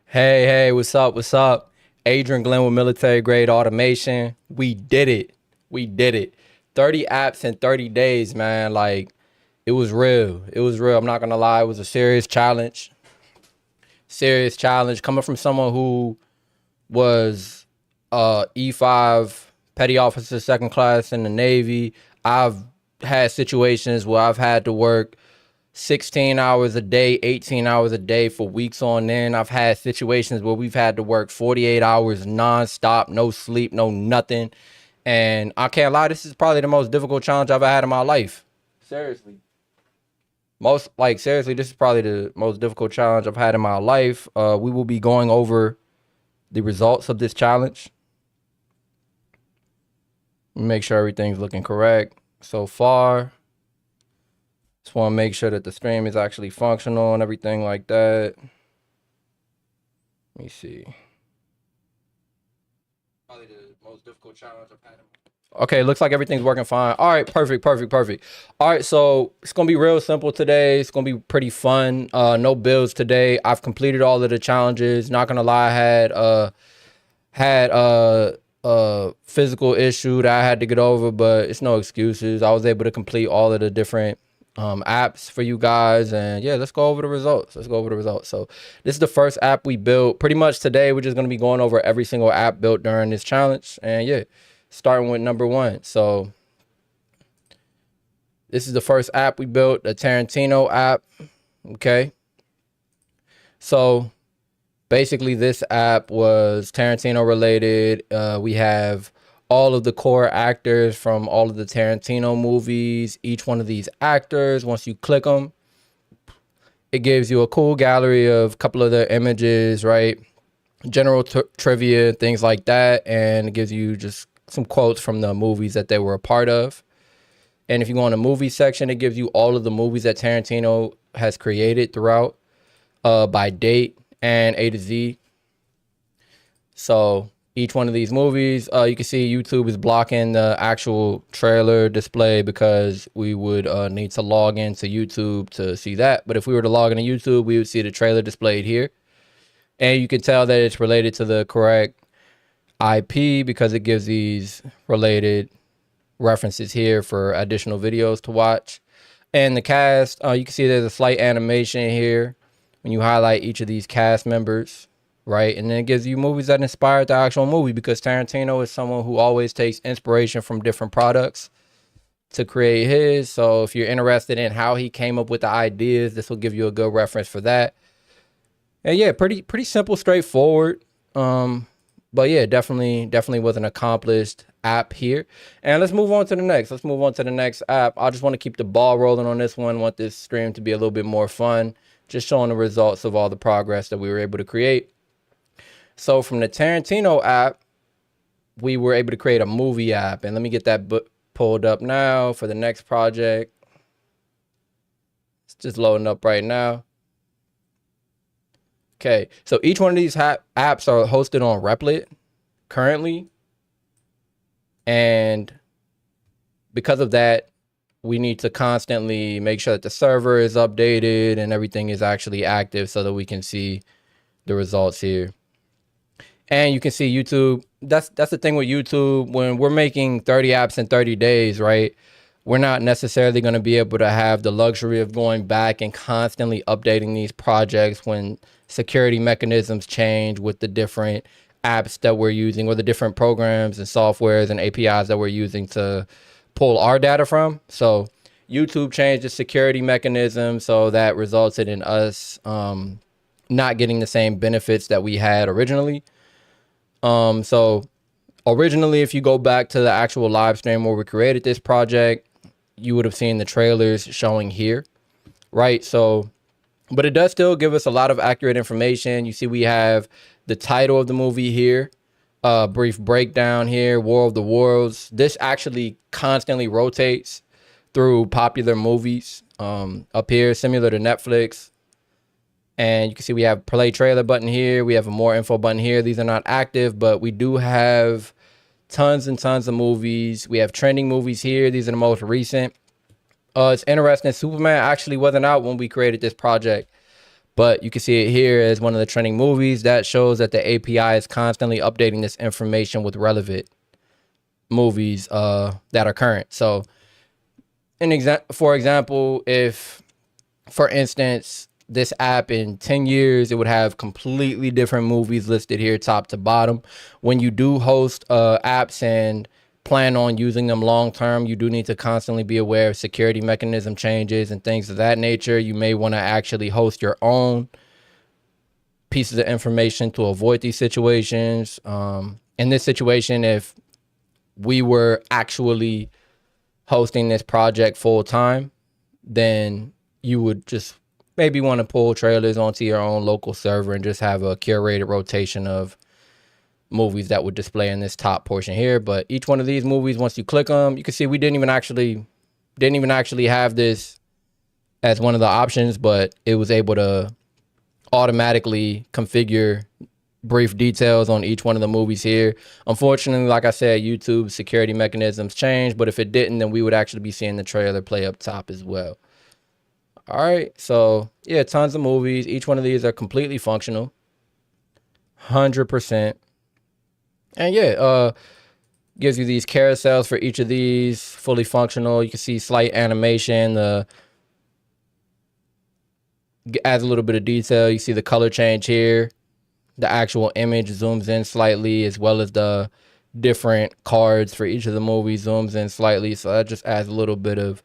Hey, what's up? What's up? Adrian Glenn with Military Grade Automation. We did it. We did it. 30 apps in 30 days, man. Like, it was real. It was real. I'm not going to lie. It was a serious challenge. Serious challenge coming from someone who was E5 petty officer second class in the Navy. I've had situations where I've had to work 16 hours a day, 18 hours a day for weeks on end. I've had situations where we've had to work 48 hours nonstop, no sleep, no nothing. And I can't lie, this is probably the most difficult challenge I've ever had in my life. Seriously. Seriously, this is probably the most difficult challenge I've had in my life. We will be going over the results of this challenge. Make sure everything's looking correct so far. Just want to make sure that the stream is actually functional and everything like that. Let me see. Probably the most difficult challenge I've had. Okay, looks like everything's working fine. All right, perfect. All right, so it's gonna be real simple today. It's gonna be pretty fun. No builds today. I've completed all of the challenges. Not gonna lie, I had physical issue that I had to get over, but it's no excuses. I was able to complete all of the different apps for you guys, and yeah, let's go over the results. So this is the first app we built. Pretty much today we're just going to be going over every single app built during this challenge, and yeah, starting with number one. So this is the first app we built, the Tarantino app. Okay, so basically this app was Tarantino related. We have all of the core actors from all of the Tarantino movies. Each one of these actors, once you click them, it gives you a cool gallery of a couple of their images, right? General trivia, things like that. And it gives you just some quotes from the movies that they were a part of. And if you go in the movie section, it gives you all of the movies that Tarantino has created throughout by date and A to Z. So each one of these movies, you can see YouTube is blocking the actual trailer display because we would need to log into YouTube to see that. But if we were to log into YouTube, we would see the trailer displayed here. And you can tell that it's related to the correct IP because it gives these related references here for additional videos to watch. And the cast, you can see there's a slight animation here when you highlight each of these cast members. Right, and then it gives you movies that inspired the actual movie because Tarantino is someone who always takes inspiration from different products to create his. So if you're interested in how he came up with the ideas, this will give you a good reference for that. And yeah, pretty simple, straightforward. But yeah, definitely was an accomplished app here. And let's move on to the next. Let's move on to the next app. I just want to keep the ball rolling on this one. Want this stream to be a little bit more fun. Just showing the results of all the progress that we were able to create. So from the Tarantino app, we were able to create a movie app. And let me get that pulled up now for the next project. It's just loading up right now. Okay, so each one of these apps are hosted on Replit currently. And because of that, we need to constantly make sure that the server is updated and everything is actually active so that we can see the results here. And you can see YouTube, that's the thing with YouTube, when we're making 30 apps in 30 days, right? We're not necessarily going to be able to have the luxury of going back and constantly updating these projects when security mechanisms change with the different apps that we're using or the different programs and softwares and APIs that we're using to pull our data from. So YouTube changed the security mechanism, so that resulted in us not getting the same benefits that we had originally. So originally, if you go back to the actual live stream where we created this project, you would have seen the trailers showing here, right? So, but it does still give us a lot of accurate information. You see, we have the title of the movie here, brief breakdown here, War of the Worlds. This actually constantly rotates through popular movies up here, similar to Netflix. And you can see we have play trailer button here. We have a more info button here. These are not active, but we do have tons and tons of movies. We have trending movies here. These are the most recent. It's interesting. Superman actually wasn't out when we created this project, But you can see it here as one of the trending movies. That shows that the API is constantly updating this information with relevant movies that are current. So for example, if, for instance, this app in 10 years, it would have completely different movies listed here, top to bottom. When you do host apps and plan on using them long term, you do need to constantly be aware of security mechanism changes and things of that nature. You may want to actually host your own pieces of information to avoid these situations. In this situation, if we were actually hosting this project full time, then you would just maybe want to pull trailers onto your own local server and just have a curated rotation of movies that would display in this top portion here. But each one of these movies, once you click them, you can see we didn't even actually have this as one of the options, but it was able to automatically configure brief details on each one of the movies here. Unfortunately, like I said, YouTube security mechanisms changed, but if it didn't, then we would actually be seeing the trailer play up top as well. All right, so yeah, tons of movies. Each one of these are completely functional, 100%. And yeah, gives you these carousels for each of these, fully functional. You can see slight animation, adds a little bit of detail. You see the color change here. The actual image zooms in slightly, as well as the different cards for each of the movies zooms in slightly. So that just adds a little bit of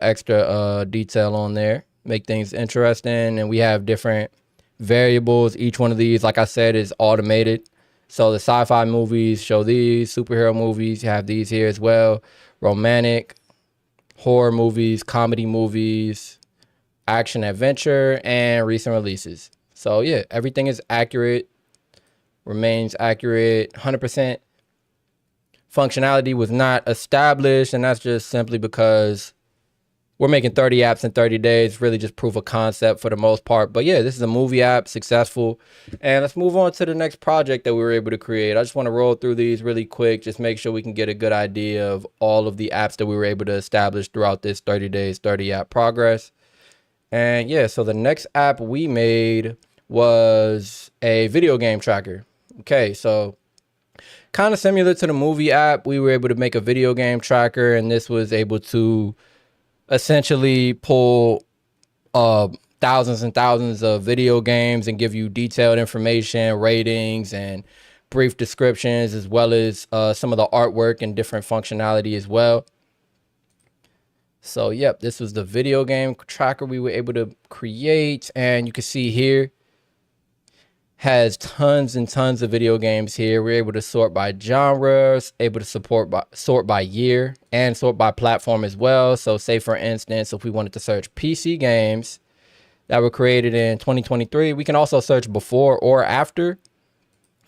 extra detail on there, make things interesting. And we have different variables. Each one of these, like I said, is automated. So the sci-fi movies show these, superhero movies, you have these here as well, romantic, horror movies, comedy movies, action adventure, and recent releases. So yeah, everything is accurate, remains accurate. 100% functionality was not established, and that's just simply because we're making 30 apps in 30 days, really just proof of concept for the most part. But yeah, this is a movie app, successful. And let's move on to the next project that we were able to create. I just want to roll through these really quick, just make sure we can get a good idea of all of the apps that we were able to establish throughout this 30 days, 30 app progress. And yeah, so the next app we made was a video game tracker. Okay, so kind of similar to the movie app, we were able to make a video game tracker, and this was able to essentially pull thousands and thousands of video games and give you detailed information, ratings, and brief descriptions, as well as some of the artwork and different functionality as well. So yep, this was the video game tracker we were able to create, and you can see here has tons and tons of video games here. We're able to sort by genres, able to sort by year, and sort by platform as well. So say for instance, if we wanted to search PC games that were created in 2023, we can also search before or after.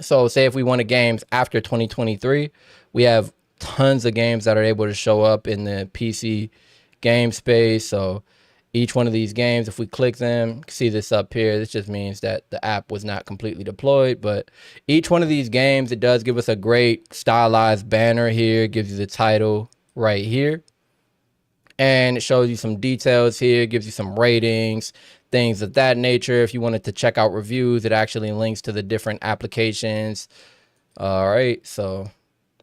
So say if we wanted games after 2023, we have tons of games that are able to show up in the PC game space. So each one of these games, if we click them, you can see this up here, this just means that the app was not completely deployed. But each one of these games, it does give us a great stylized banner here. It gives you the title right here, and it shows you some details here, gives you some ratings, things of that nature. If you wanted to check out reviews, it actually links to the different applications. All right, so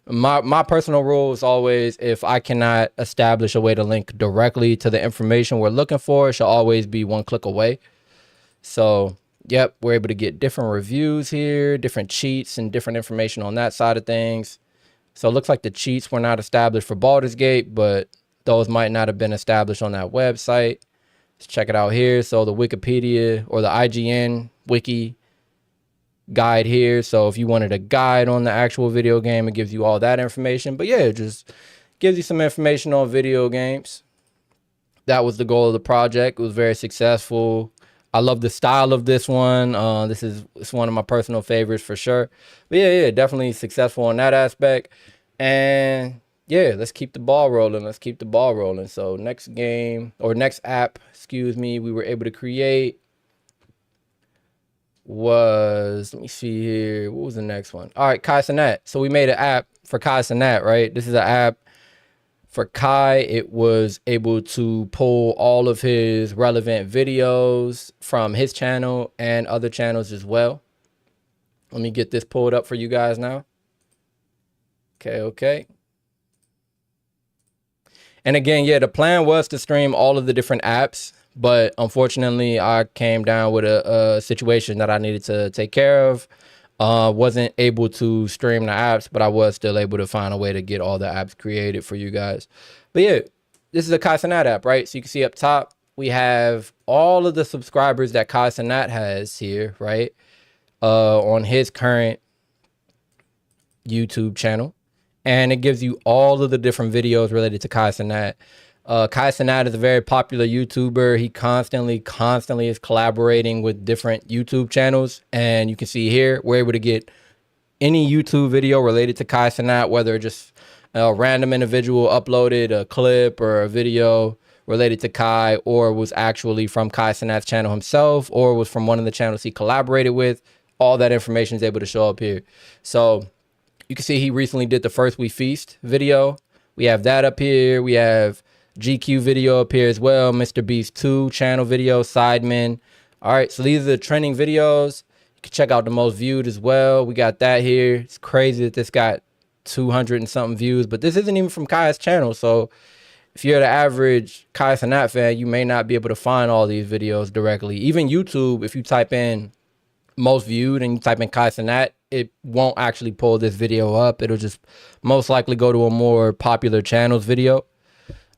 my personal rule is always, if I cannot establish a way to link directly to the information we're looking for, it should always be one click away. So yep, we're able to get different reviews here, different cheats, and different information on that side of things. So it looks like the cheats were not established for Baldur's Gate, but those might not have been established on that website. Let's check it out here. So the Wikipedia or the IGN wiki guide here. So if you wanted a guide on the actual video game, it gives you all that information. But yeah, it just gives you some information on video games. That was the goal of the project. It was very successful. I love the style of this one. It's one of my personal favorites for sure. But yeah, definitely successful in that aspect. And yeah, let's keep the ball rolling. So next app, we were able to create was, let me see here, what was the next one? All right, Kai Cenat. So we made an app for Kai Cenat, right? This is an app For Kai, it was able to pull all of his relevant videos from his channel and other channels as well. Let me get this pulled up for you guys now. Okay. And again, yeah, the plan was to stream all of the different apps, but unfortunately I came down with a situation that I needed to take care of. Wasn't able to stream the apps, but I was still able to find a way to get all the apps created for you guys. But yeah, this is a Kai Cenat app, right? So you can see up top, we have all of the subscribers that Kai Cenat has here, right? On his current YouTube channel. And it gives you all of the different videos related to Kai Cenat. Kai Cenat is a very popular YouTuber. He constantly is collaborating with different YouTube channels. And you can see here, we're able to get any YouTube video related to Kai Cenat, whether just a random individual uploaded a clip or a video related to Kai, or was actually from Kai Cenat's channel himself, or was from one of the channels he collaborated with. All that information is able to show up here. So you can see he recently did the First We Feast video. We have that up here. We have GQ video up here as well. Mr. Beast 2 channel video, Sidemen. All right, so these are the trending videos. You can check out the most viewed as well. We got that here. It's crazy that this got 200 and something views, but this isn't even from Kai's channel. So if you're the average Kai Cenat fan, you may not be able to find all these videos directly. Even YouTube, if you type in most viewed and you type in Kai Cenat, it won't actually pull this video up. It'll just most likely go to a more popular channel's video.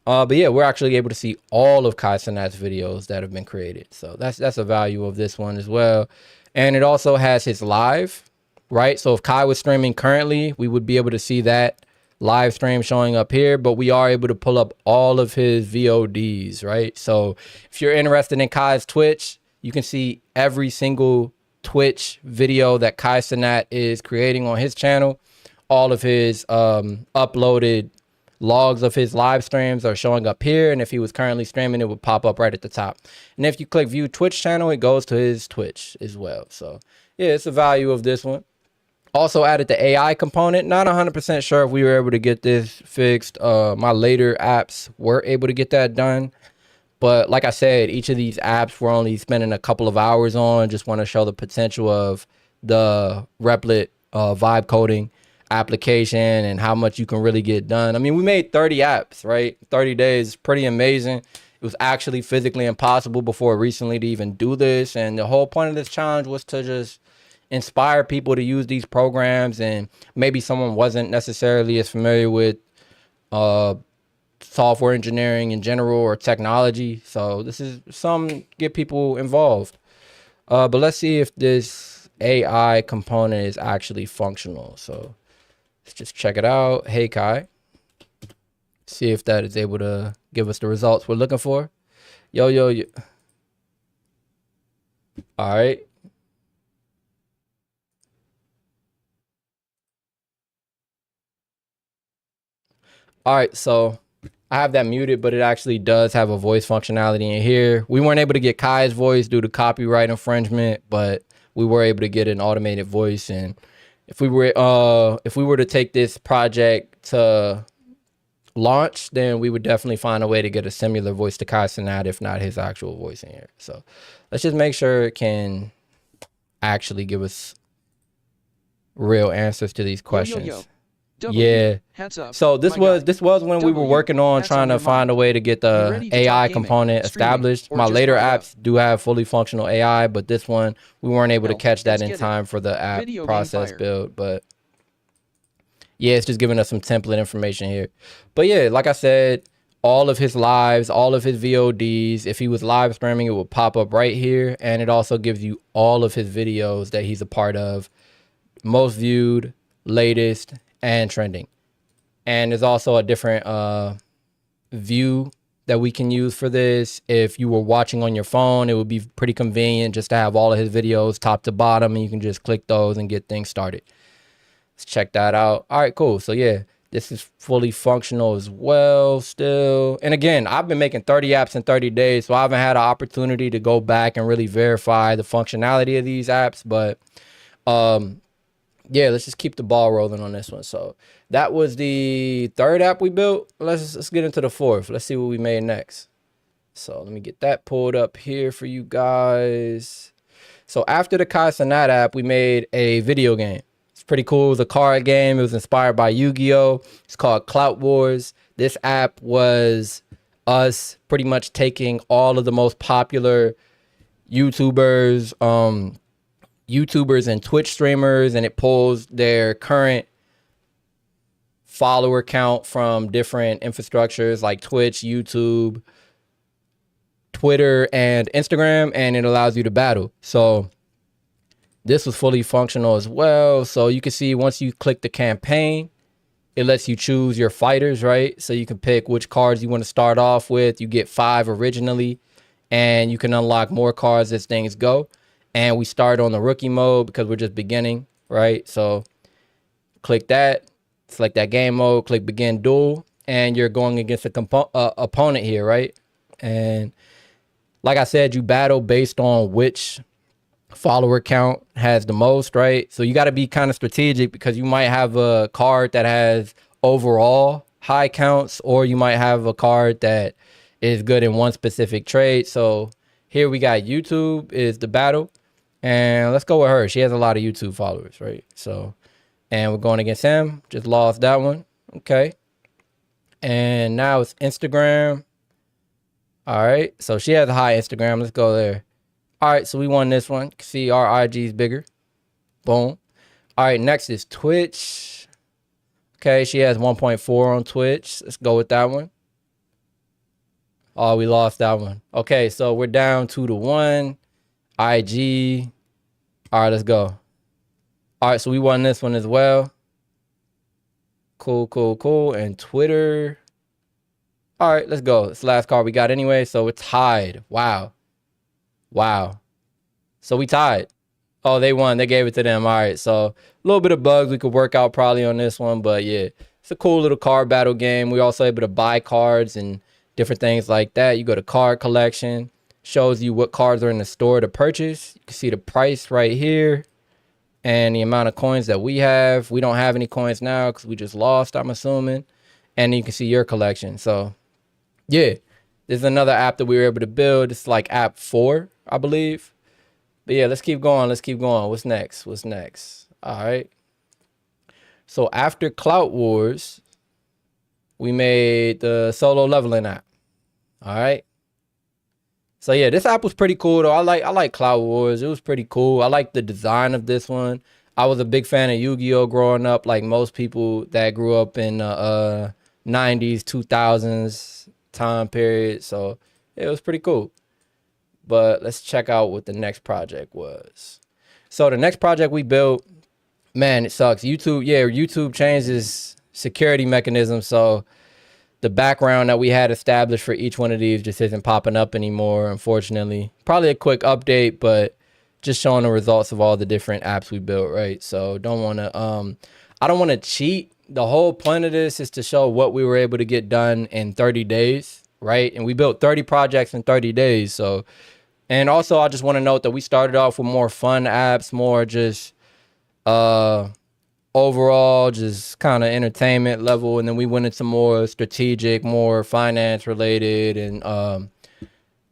But yeah, we're actually able to see all of Kai Cenat's videos that have been created. So that's a value of this one as well. And it also has his live, right? So if Kai was streaming currently, we would be able to see that live stream showing up here, but we are able to pull up all of his VODs, right? So if you're interested in Kai's Twitch, you can see every single Twitch video that Kai Cenat is creating on his channel. All of his uploaded logs of his live streams are showing up here, and if he was currently streaming, it would pop up right at the top. And if you click view Twitch channel, it goes to his Twitch as well. So yeah, it's the value of this one. Also added the AI component. Not 100% sure if we were able to get this fixed. My later apps were able to get that done, but like I said, each of these apps we're only spending a couple of hours on. Just want to show the potential of the Replit vibe coding application and how much you can really get done. I mean, we made 30 apps, right? 30 days, pretty amazing. It was actually physically impossible before recently to even do this. And the whole point of this challenge was to just inspire people to use these programs. And maybe someone wasn't necessarily as familiar with software engineering in general or technology. So this is some get people involved. But let's see if this AI component is actually functional. So let's just check it out. Hey, Kai. See if that is able to give us the results we're looking for. Yo. All right. All right, so I have that muted, but it actually does have a voice functionality in here. We weren't able to get Kai's voice due to copyright infringement, but we were able to get an automated voice. And if we were to take this project to launch, then we would definitely find a way to get a similar voice to Kai Cenat, if not his actual voice in here. So let's just make sure it can actually give us real answers to these questions. Yeah. So this was when we were working on trying to find a way to get the AI component established. My later apps do have fully functional AI, but this one we weren't able to catch that in time for the app process build. But yeah, it's just giving us some template information here. But yeah, like I said, all of his lives, all of his VODs, if he was live streaming, it would pop up right here. And it also gives you all of his videos that he's a part of, most viewed, latest, and trending. And there's also a different view that we can use for this. If you were watching on your phone, it would be pretty convenient just to have all of his videos top to bottom, and you can just click those and get things started. Let's check that out. All right, cool. So yeah, this is fully functional as well still. And again, I've been making 30 apps in 30 days, so I haven't had an opportunity to go back and really verify the functionality of these apps. But yeah, let's just keep the ball rolling on this one. So that was the third app we built. Let's get into the fourth. Let's see what we made next. So let me get that pulled up here for you guys. So after the Kai Cenat app, we made a video game. It's pretty cool. It was a card game. It was inspired by Yu-Gi-Oh! It's called Clout Wars. This app was us pretty much taking all of the most popular YouTubers, YouTubers and Twitch streamers, and it pulls their current follower count from different infrastructures like Twitch, YouTube, Twitter, and Instagram, and it allows you to battle. So this was fully functional as well. So you can see once you click the campaign, it lets you choose your fighters, right? So you can pick which cards you want to start off with. You get 5 originally, and you can unlock more cards as things go. And we start on the rookie mode because we're just beginning, right? So click that, select that game mode, click begin duel, and you're going against a opponent here, right? And like I said, you battle based on which follower count has the most, right? So you got to be kind of strategic because you might have a card that has overall high counts, or you might have a card that is good in one specific trade. So here we got YouTube is the battle, and let's go with her. She has a lot of YouTube followers, right? So, and we're going against him. Just lost that one. Okay. And now it's Instagram. All right. So she has a high Instagram. Let's go there. All right, so we won this one. You can see our IG is bigger. Boom. All right, next is Twitch. Okay, she has 1.4 on Twitch. Let's go with that one. Oh, we lost that one. Okay, so we're down 2-1. IG. All right, let's go. All right, so we won this one as well. Cool, cool, cool. And Twitter. All right, let's go. It's the last card we got anyway, so it's tied. Wow. Wow. So we tied. Oh, they won. They gave it to them. All right. So a little bit of bugs we could work out probably on this one. But yeah, it's a cool little card battle game. We're also able to buy cards and different things like that. You go to card collection. Shows you what cards are in the store to purchase. You can see the price right here and the amount of coins that we have. We don't have any coins now because we just lost, I'm assuming. And you can see your collection. So yeah. This is another app that we were able to build. It's like app 4, I believe. But yeah, let's keep going. Let's keep going. What's next? What's next? All right. So after Clout Wars, we made the solo leveling app. All right. So yeah, this app was pretty cool though. I like Clout Wars. It was pretty cool. I like the design of this one. I was a big fan of Yu-Gi-Oh growing up, like most people that grew up in 90s, 2000s time period. So it was pretty cool. But let's check out what the next project was. So the next project we built, man, it sucks. YouTube changed its security mechanism. So the background that we had established for each one of these just isn't popping up anymore, unfortunately. Probably a quick update, but just showing the results of all the different apps we built, right? So I don't want to cheat. The whole point of this is to show what we were able to get done in 30 days, right? And we built 30 projects in 30 days. So, and also I just want to note that we started off with more fun apps, more just overall just kind of entertainment level, and then we went into more strategic, more finance related, and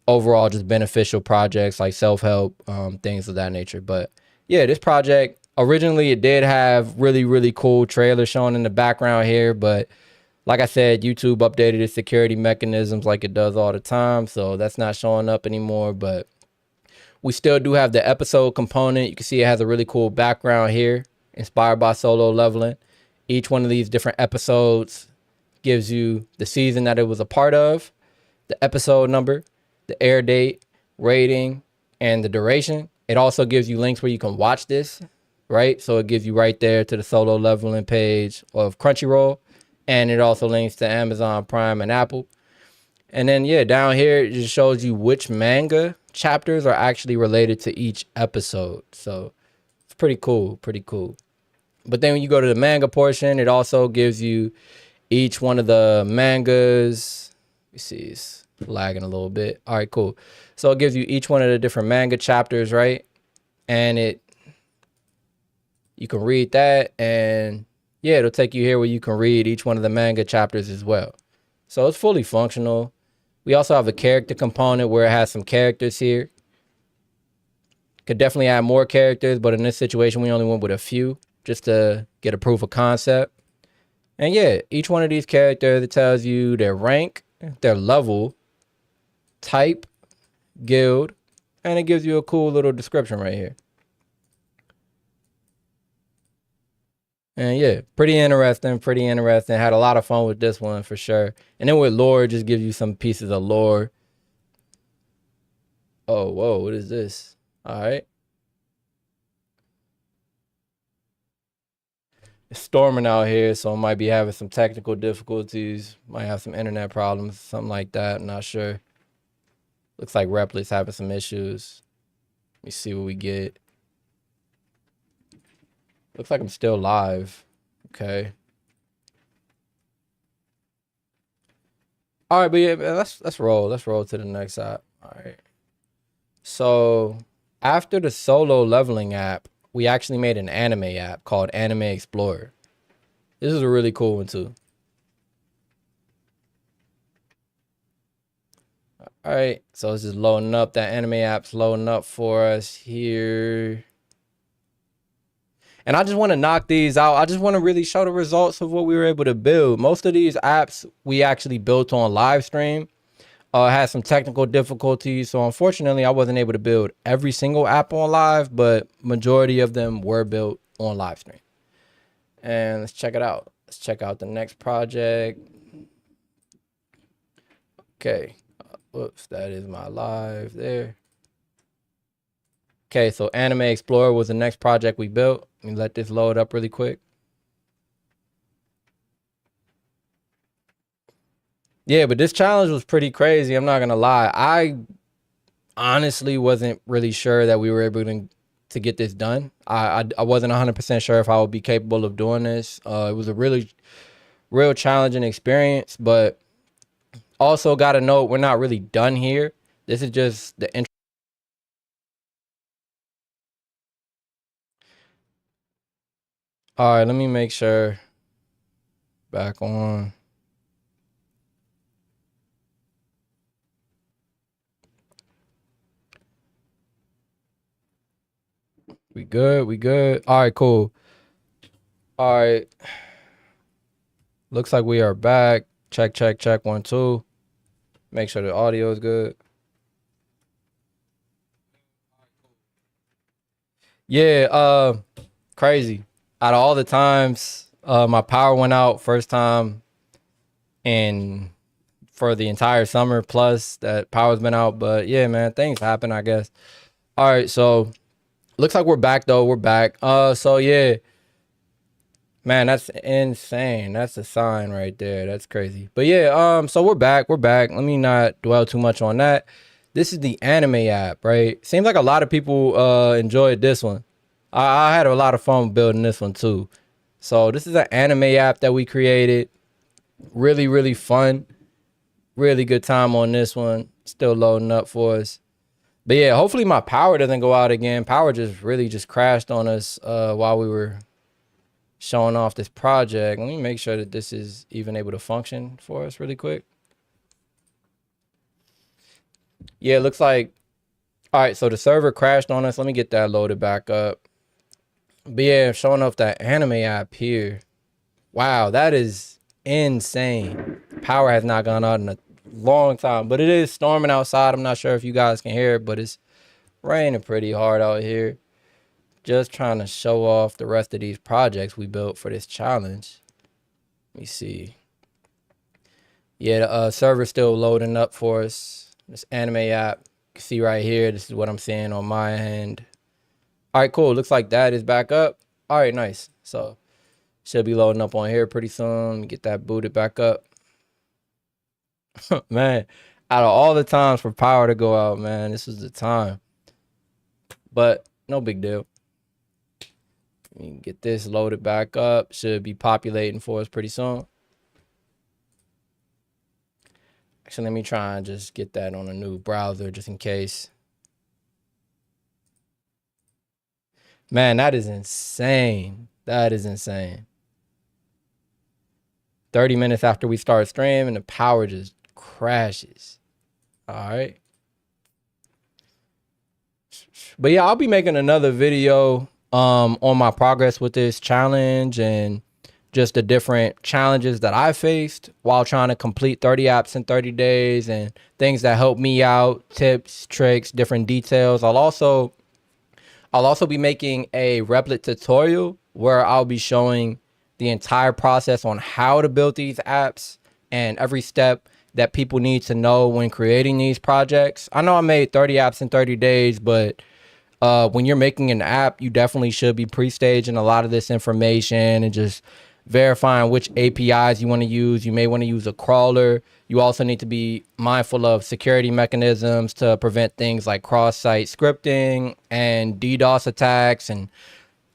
overall just beneficial projects like self-help, things of that nature. But yeah, this project originally, it did have really cool trailers shown in the background here, but like I said, YouTube updated its security mechanisms like it does all the time, so that's not showing up anymore. But we still do have the episode component. You can see it has a really cool background here, inspired by solo leveling. Each one of these different episodes gives you the season that it was a part of, the episode number, the air date, rating, and the duration. It also gives you links where you can watch this, right? So it gives you right there to the solo leveling page of Crunchyroll, and it also links to Amazon Prime and Apple. And then yeah, down here it just shows you which manga chapters are actually related to each episode. So it's pretty cool, pretty cool. But then when you go to the manga portion, it also gives you each one of the mangas. You see, it's lagging a little bit. All right, cool. So it gives you each one of the different manga chapters, right? And it You can read that, and yeah, it'll take you here where you can read each one of the manga chapters as well. So it's fully functional. We also have a character component where it has some characters here. Could definitely add more characters, but in this situation, we only went with a few just to get a proof of concept. And yeah, each one of these characters, it tells you their rank, their level, type, guild, and it gives you a cool little description right here. And yeah, pretty interesting, pretty interesting. Had a lot of fun with this one for sure. And then with lore, just gives you some pieces of lore. Oh, whoa, what is this? All right. It's storming out here, so I might be having some technical difficulties. Might have some internet problems, something like that. I'm not sure. Looks like Replit's having some issues. Let me see what we get. Looks like I'm still live. Okay. All right, but yeah, let's roll. Let's roll to the next app. All right. So after the solo leveling app, we actually made an anime app called Anime Explorer. This is a really cool one too. All right, so it's just loading up. That anime app's loading up for us here. And I just want to knock these out. I just want to really show the results of what we were able to build. Most of these apps we actually built on live stream. Had some technical difficulties, so unfortunately I wasn't able to build every single app on live, but majority of them were built on live stream. And let's check it out. Let's check out the next project. Okay, whoops, that is my live there. Okay, so Anime Explorer was the next project we built. Let me let this load up really quick. Yeah, but this challenge was pretty crazy. I'm not gonna lie. I honestly wasn't really sure that we were able to get this done. I wasn't 100% sure if I would be capable of doing this. It was a real challenging experience, but also got to note we're not really done here. This is just the intro. All right, let me make sure. Back on. We good? We good? All right, cool. All right. Looks like we are back. Check, check, check. 1, 2. Make sure the audio is good. Yeah, crazy. Out of all the times, my power went out first time and for the entire summer plus that power's been out. But yeah, man, things happen, I guess. All right, so looks like we're back though. We're back. So yeah. Man, that's insane. That's a sign right there. That's crazy. But yeah, so we're back. We're back. Let me not dwell too much on that. This is the anime app, right? Seems like a lot of people enjoyed this one. I had a lot of fun building this one too. So this is an anime app that we created. Really, really fun. Really good time on this one. Still loading up for us. But yeah, hopefully my power doesn't go out again. Power just really just crashed on us while we were showing off this project. Let me make sure that this is even able to function for us really quick. Yeah, it looks like, all right, so the server crashed on us. Let me get that loaded back up. But yeah, showing off that anime app here. Wow, that is insane. Power has not gone out in a long time, but it is storming outside. I'm not sure if you guys can hear it, but it's raining pretty hard out here. Just trying to show off the rest of these projects we built for this challenge. Let me see. Yeah, the server's still loading up for us. This anime app, you can see right here. This is what I'm seeing on my end. All right, cool. Looks like that is back up. All right, nice. So should be loading up on here pretty soon. Let me get that booted back up. Man, out of all the times for power to go out, man, this was the time. But no big deal. Let me get this loaded back up. Should be populating for us pretty soon. Actually, let me try and just get that on a new browser just in case. Man, that is insane. That is insane. 30 minutes after we start streaming, the power just crashes. All right. But yeah, I'll be making another video on my progress with this challenge and just the different challenges that I faced while trying to complete 30 apps in 30 days and things that help me out, tips, tricks, different details. I'll also be making a Replit tutorial where I'll be showing the entire process on how to build these apps and every step that people need to know when creating these projects. I know I made 30 apps in 30 days, but when you're making an app, you definitely should be pre-staging a lot of this information and just verifying which APIs you want to use. You may want to use a crawler. You also need to be mindful of security mechanisms to prevent things like cross-site scripting and DDoS attacks and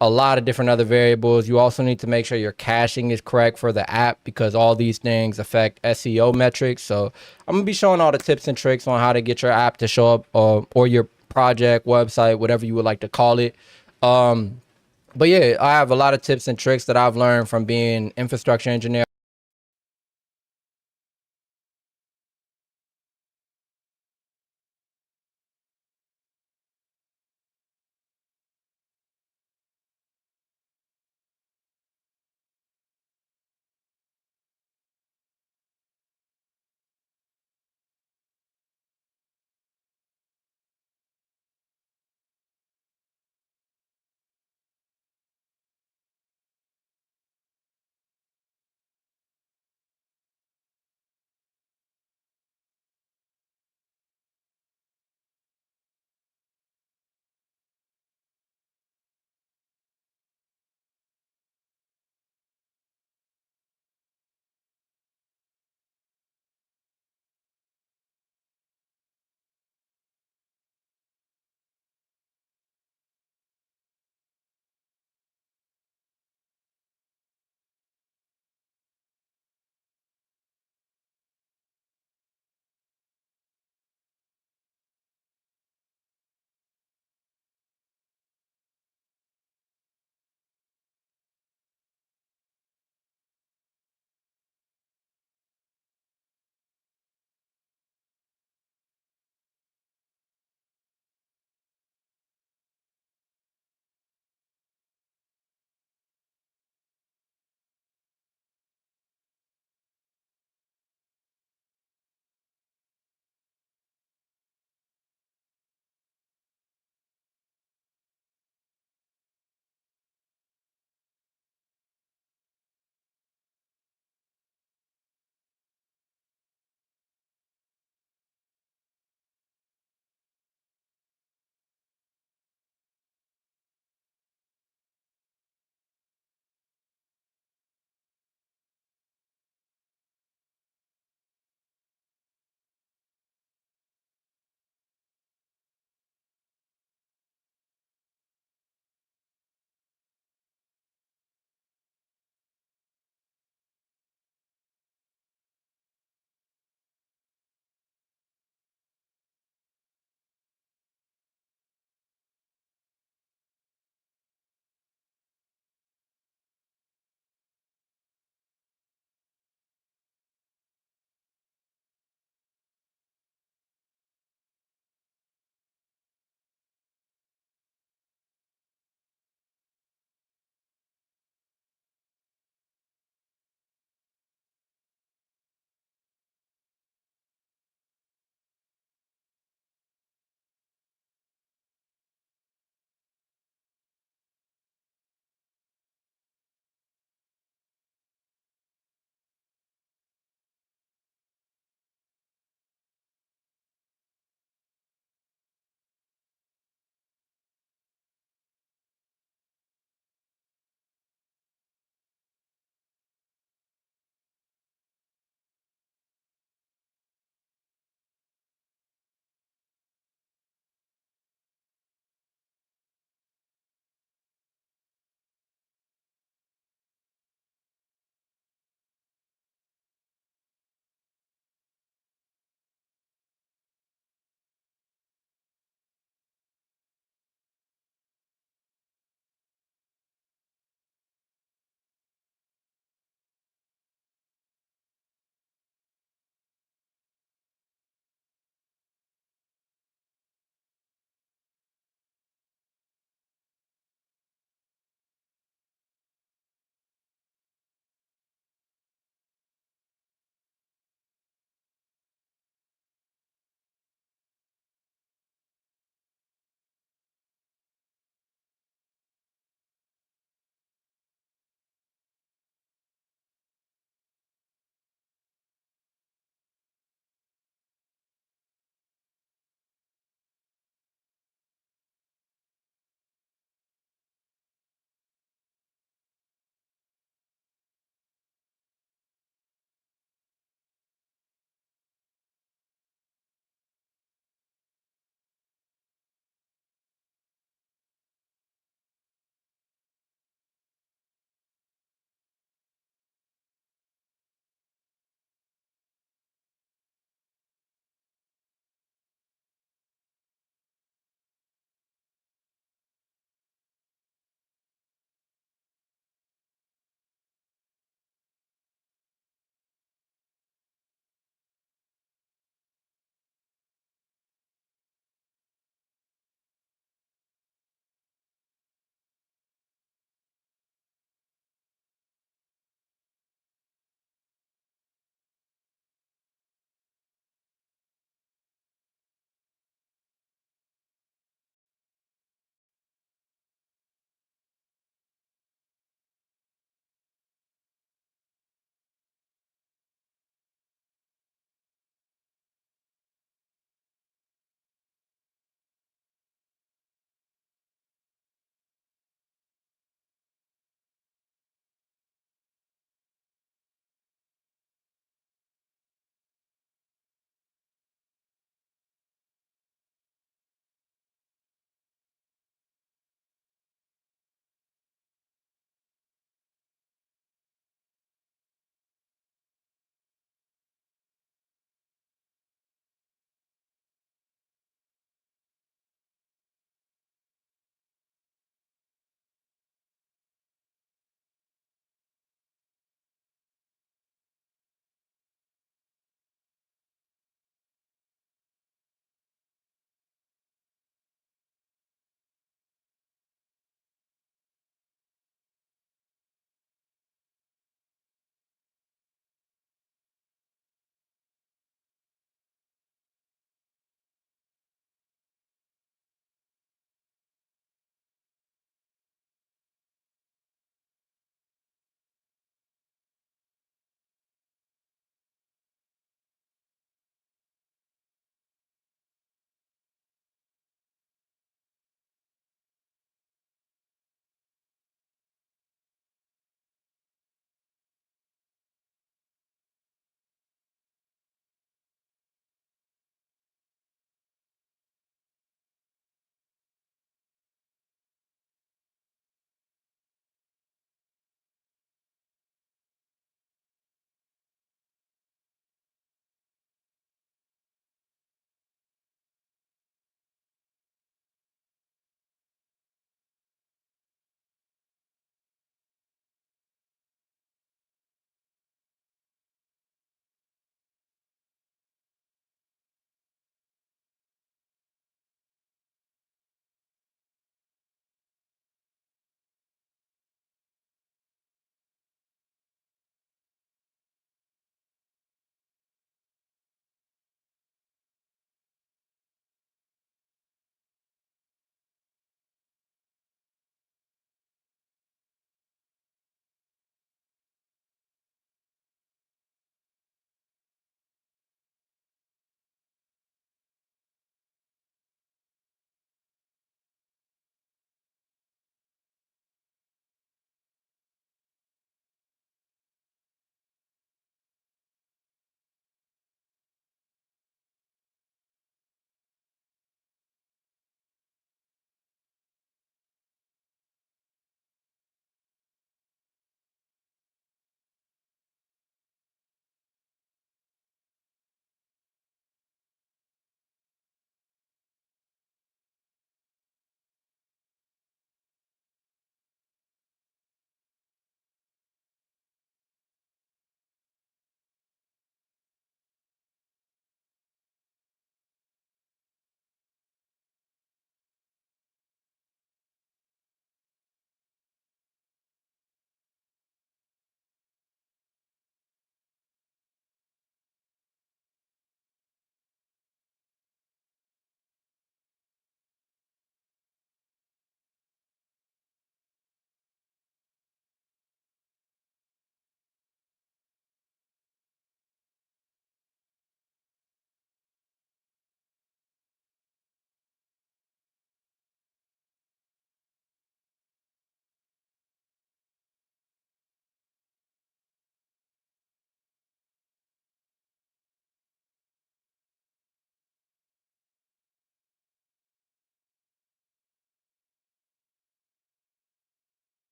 a lot of different other variables. You also need to make sure your caching is correct for the app because all these things affect SEO metrics. So I'm gonna be showing all the tips and tricks on how to get your app to show up or your project, website, whatever you would like to call it. But yeah, I have a lot of tips and tricks that I've learned from being infrastructure engineer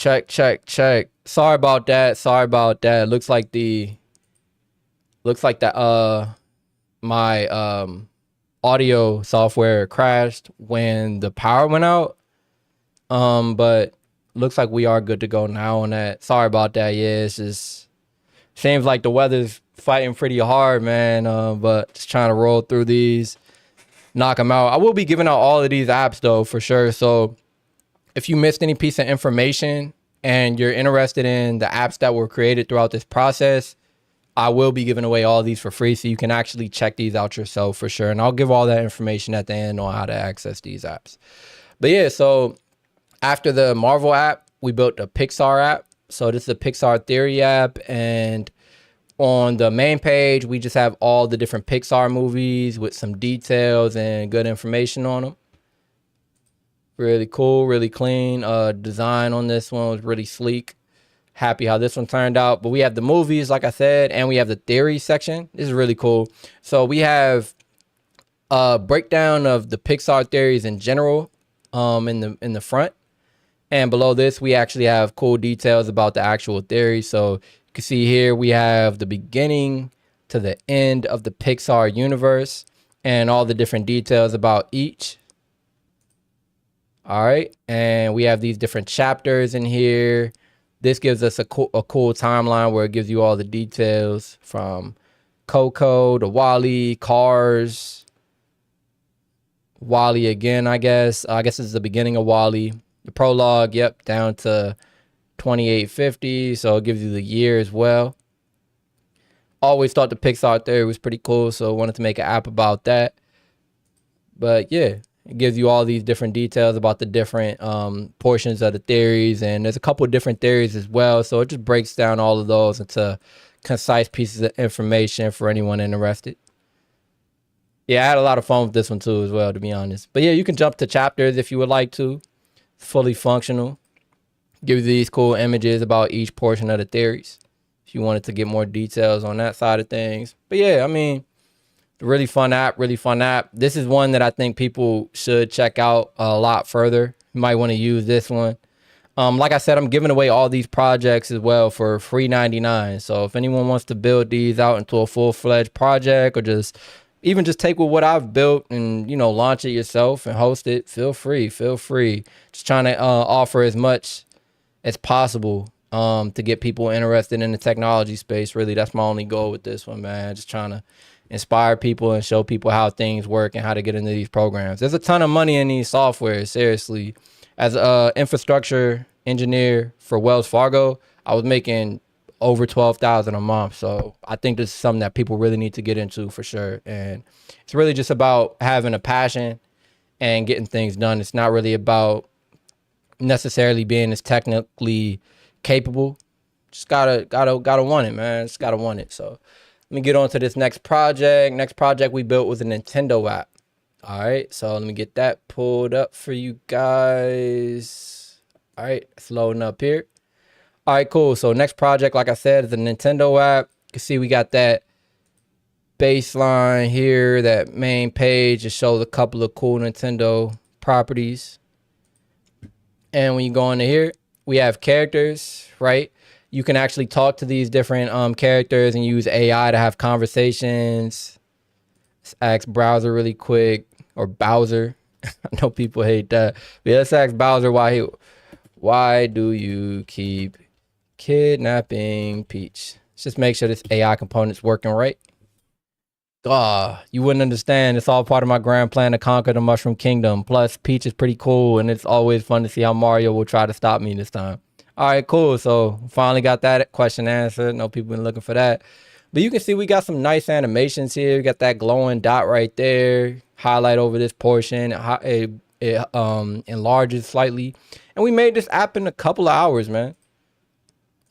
Check, check, check. Sorry about that. Sorry about that. Looks like that my audio software crashed when the power went out. But looks like we are good to go now on that. Sorry about that. Yeah, it's just seems like the weather's fighting pretty hard, man. But just trying to roll through these, knock them out. I will be giving out all of these apps though, for sure. So if you missed any piece of information and you're interested in the apps that were created throughout this process, I will be giving away all these for free, so you can actually check these out yourself for sure. And I'll give all that information at the end on how to access these apps. But yeah, so after the Marvel app, we built a Pixar app. So this is a Pixar Theory app, and on the main page, we just have all the different Pixar movies with some details and good information on them. Really cool, really clean. Design on this one was really sleek. Happy how this one turned out. But we have the movies, like I said, and we have the theory section. This is really cool. So we have a breakdown of the Pixar theories in general in the front. And below this, we actually have cool details about the actual theory. So you can see here, we have the beginning to the end of the Pixar universe and all the different details about each. All right. And we have these different chapters in here. This gives us a cool timeline where it gives you all the details from Coco to WALL-E, Cars, WALL-E again, I guess. I guess it's the beginning of WALL-E. The prologue, yep, down to 2850. So it gives you the year as well. Always thought the Pixar theory was pretty cool, so wanted to make an app about that. But yeah, it gives you all these different details about the different portions of the theories. And there's a couple of different theories as well. So it just breaks down all of those into concise pieces of information for anyone interested. Yeah, I had a lot of fun with this one too as well, to be honest. But yeah, you can jump to chapters if you would like to. Fully functional. Gives you these cool images about each portion of the theories if you wanted to get more details on that side of things. But yeah, I mean, really fun app, really fun app. This is one that I think people should check out a lot further. You might want to use this one. Like I said, I'm giving away all these projects as well for free 99. So if anyone wants to build these out into a full-fledged project, or just even just take with what I've built and, you know, launch it yourself and host it, feel free. Just trying to offer as much as possible to get people interested in the technology space. Really, that's my only goal with this one, man. Just trying to inspire people and show people how things work and how to get into these programs. There's a ton of money in these softwares, seriously. As an infrastructure engineer for Wells Fargo, I was making over $12,000 a month. So I think this is something that people really need to get into for sure. And it's really just about having a passion and getting things done. It's not really about necessarily being as technically capable. Just gotta want it, man. Just gotta want it. So let me get on to this next project. Next project we built was a Nintendo app. All right, so let me get that pulled up for you guys. All right, it's loading up here. All right, cool. So next project, like I said, is the Nintendo app. You can see we got that baseline here, that main page. It shows a couple of cool Nintendo properties. And when you go into here, we have characters, right? You can actually talk to these different characters and use AI to have conversations. Let's ask browser really quick, or Bowser. I know people hate that. But yeah, let's ask Bowser why do you keep kidnapping Peach? Let's just make sure this AI component's working right. You wouldn't understand. It's all part of my grand plan to conquer the Mushroom Kingdom. Plus, Peach is pretty cool, and it's always fun to see how Mario will try to stop me this time. All right, cool. So finally got that question answered. No people been looking for that. But you can see we got some nice animations here. We got that glowing dot right there. Highlight over this portion. It enlarges slightly. And we made this app in a couple of hours, man.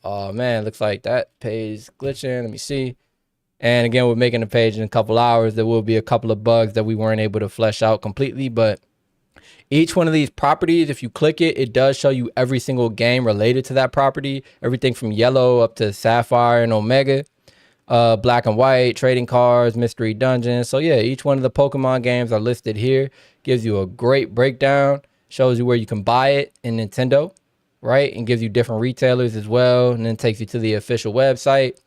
Oh, man. Looks like that page glitching. Let me see. And again, we're making the page in a couple hours. There will be a couple of bugs that we weren't able to flesh out completely. But each one of these properties, if you click it, it does show you every single game related to that property. Everything from yellow up to sapphire and omega. Black and white, trading cards, mystery dungeons. So yeah, each one of the Pokemon games are listed here. Gives you a great breakdown. Shows you where you can buy it in Nintendo. right? And gives you different retailers as well. And then takes you to the official website,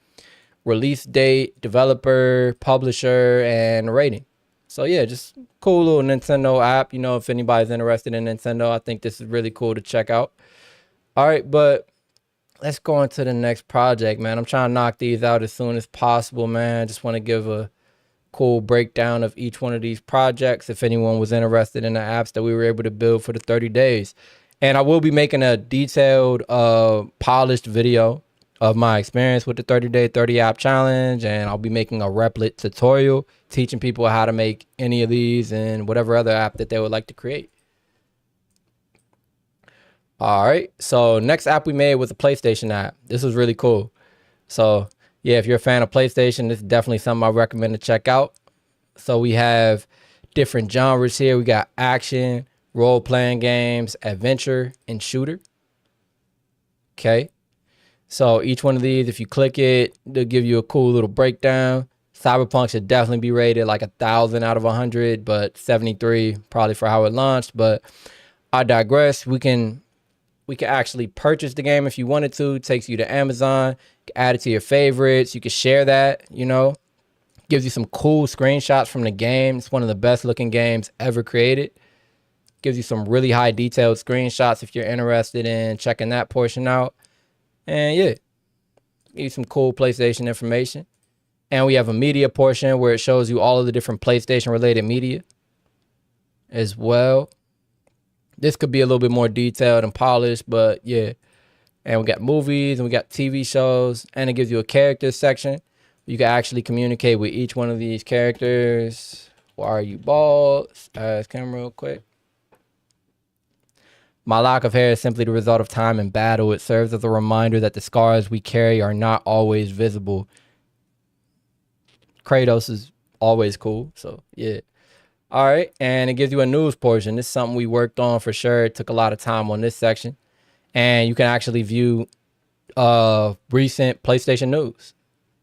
release date, developer, publisher, and rating. So yeah, just cool little Nintendo app. You know, if anybody's interested in Nintendo, I think this is really cool to check out. All right, but let's go into the next project, man. I'm trying to knock these out as soon as possible, man. Just want to give a cool breakdown of each one of these projects if anyone was interested in the apps that we were able to build for the 30 days. And I will be making a detailed, polished video of my experience with the 30-day 30 app challenge, and I'll be making a Replit tutorial teaching people how to make any of these and whatever other app that they would like to create. All right, so next app we made was a PlayStation app. This was really cool. So yeah, if you're a fan of PlayStation, this is definitely something I recommend to check out. So we have different genres here. We got action, role-playing games, adventure, and shooter. Okay. So each one of these, if you click it, they'll give you a cool little breakdown. Cyberpunk should definitely be rated like 1,000 out of 100, but 73 probably for how it launched. But I digress. We can actually purchase the game if you wanted to. It takes you to Amazon, add it to your favorites. You can share that, you know. Gives you some cool screenshots from the game. It's one of the best looking games ever created. Gives you some really high detailed screenshots if you're interested in checking that portion out. And yeah, give you some cool PlayStation information. And we have a media portion where it shows you all of the different PlayStation related media as well. This could be a little bit more detailed and polished, but yeah. And we got movies and we got TV shows, and it gives you a characters section. You can actually communicate with each one of these characters. Why are you bald? Ask him real quick. My lock of hair is simply the result of time and battle. It serves as a reminder that the scars we carry are not always visible. Kratos is always cool, so yeah. All right, and it gives you a news portion. This is something we worked on for sure. It took a lot of time on this section. And you can actually view recent PlayStation news.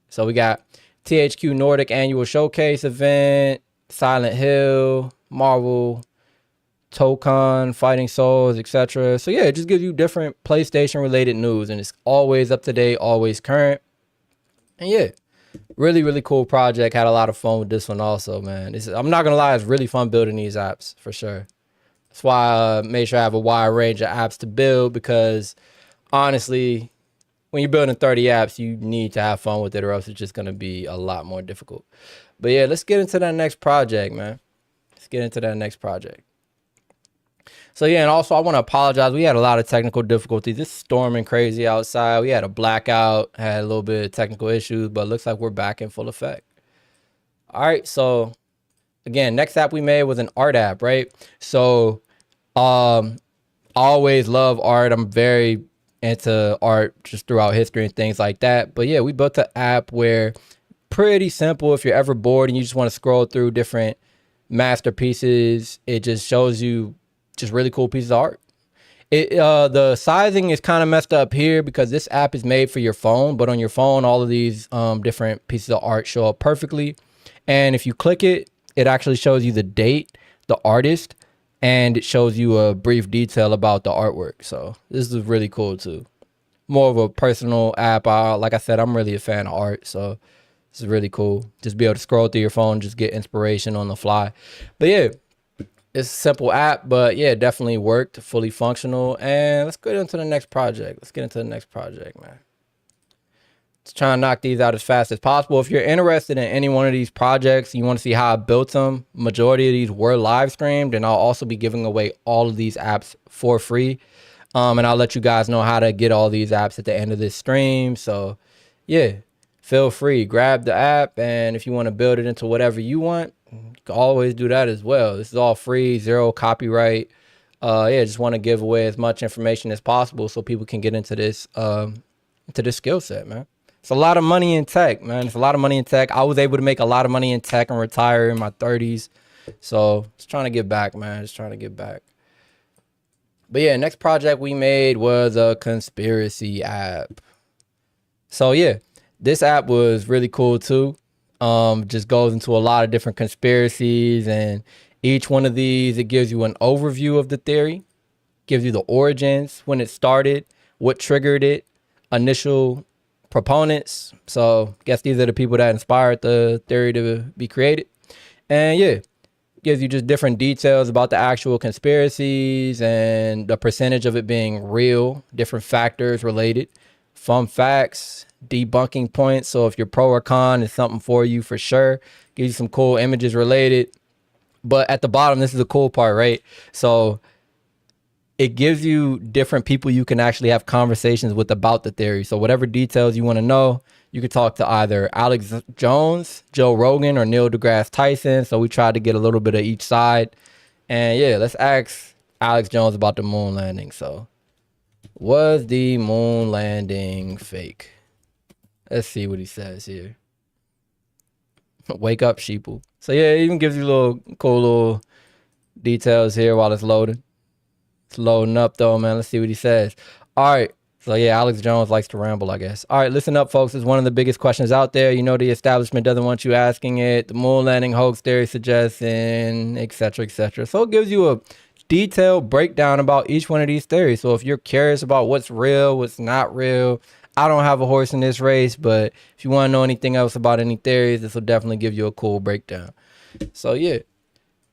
So we got THQ Nordic Annual Showcase event, Silent Hill, Marvel, Tokon, Fighting Souls, etc. So yeah, it just gives you different PlayStation related news, and it's always up to date, always current. And yeah, really, really cool project. Had a lot of fun with this one also, man. I'm not gonna lie, it's really fun building these apps for sure. That's why I made sure I have a wide range of apps to build, because honestly, when you're building 30 apps, you need to have fun with it, or else it's just gonna be a lot more difficult. But yeah, let's get into that next project, man. Let's get into that next project. So yeah, and also I want to apologize. We had a lot of technical difficulties. It's storming crazy outside. We had a blackout, had a little bit of technical issues, but it looks like we're back in full effect. All right, so again, next app we made was an art app, right? So I always love art. I'm very into art just throughout history and things like that. But yeah, we built an app where pretty simple. If you're ever bored and you just want to scroll through different masterpieces, it just shows you just really cool pieces of art. The sizing is kind of messed up here because this app is made for your phone, but on your phone, all of these different pieces of art show up perfectly. And if you click it, it actually shows you the date, the artist, and it shows you a brief detail about the artwork. So this is really cool too. More of a personal app. Like I said, I'm really a fan of art, so this is really cool. Just be able to scroll through your phone, just get inspiration on the fly. But yeah, it's a simple app, but yeah, it definitely worked, fully functional. And let's get into the next project. Man. Just trying to knock these out as fast as possible. If you're interested in any one of these projects, you want to see how I built them, majority of these were live streamed, and I'll also be giving away all of these apps for free. And I'll let you guys know how to get all these apps at the end of this stream. So yeah, feel free, grab the app, and if you want to build it into whatever you want, you can always do that as well. This is all free, zero copyright. Yeah, just want to give away as much information as possible so people can get into this skill set, man. It's a lot of money in tech, man. It's a lot of money in tech. I was able to make a lot of money in tech and retire in my 30s. So just trying to get back, man. Just trying to get back. But yeah, next project we made was a conspiracy app. So yeah, this app was really cool too. Just goes into a lot of different conspiracies, and each one of these, it gives you an overview of the theory. gives you the origins, when it started, what triggered it, initial proponents. So I guess these are the people that inspired the theory to be created. And yeah, gives you just different details about the actual conspiracies and the percentage of it being real, different factors related, fun facts, debunking points. So if you're pro or con, it's something for you for sure. Gives you some cool images related. But at the bottom, this is the cool part, right? So it gives you different people you can actually have conversations with about the theory. So whatever details you want to know, you could talk to either Alex Jones, Joe Rogan, or Neil deGrasse Tyson. So we tried to get a little bit of each side. And yeah, let's ask Alex Jones about the moon landing. So was the moon landing fake? Let's see what he says here. Wake up, sheeple. So yeah, it even gives you little cool little details here while it's loading. It's loading up though, man. Let's see what he says. All right. So yeah, Alex Jones likes to ramble, I guess. All right, listen up, folks. It's one of the biggest questions out there. You know, the establishment doesn't want you asking it. The moon landing hoax theory suggesting, etc., etc. So it gives you a detailed breakdown about each one of these theories. So if you're curious about what's real, what's not real, I don't have a horse in this race, but if you want to know anything else about any theories, this will definitely give you a cool breakdown. So yeah.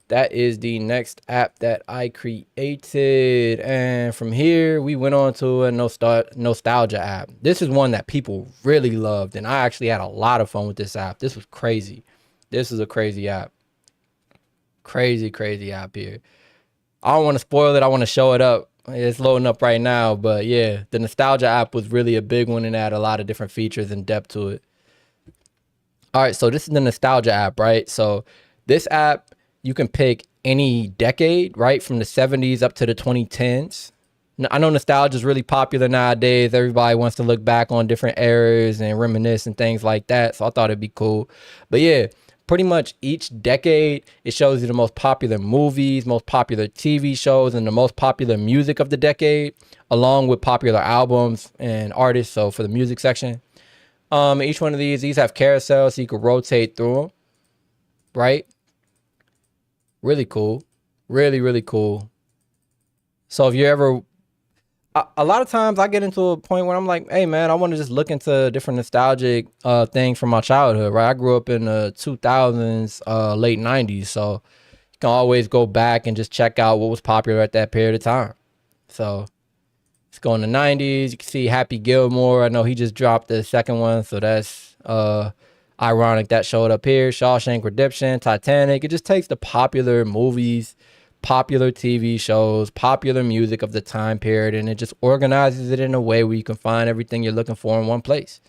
That is the next app that I created. And from here, we went on to a nostalgia app. This is one that people really loved. And I actually had a lot of fun with this app. This was crazy. This is a crazy app. Crazy, crazy app here. I don't want to spoil it. I want to show it up. It's loading up right now. But yeah, the nostalgia app was really a big one and had a lot of different features and depth to it. All right, so this is the nostalgia app, right? So this app, you can pick any decade, right? From the 70s up to the 2010s. I know nostalgia is really popular nowadays. Everybody wants to look back on different eras and reminisce and things like that. So I thought it'd be cool. But yeah, pretty much each decade, it shows you the most popular movies, most popular TV shows, and the most popular music of the decade, along with popular albums and artists. So for the music section, each one of these have carousels so you can rotate through them, right? Really cool. Really, really cool. So if you ever, a lot of times I get into a point where I'm like, hey man, I want to just look into different nostalgic things from my childhood, right? I grew up in the 2000s, late 90s. So you can always go back and just check out what was popular at that period of time. So let's go in the 90s. You can see Happy Gilmore. I know he just dropped the second one. So that's ironic that showed up here. Shawshank Redemption, Titanic. It just takes the popular movies, popular TV shows, popular music of the time period, and it just organizes it in a way where you can find everything you're looking for in one place.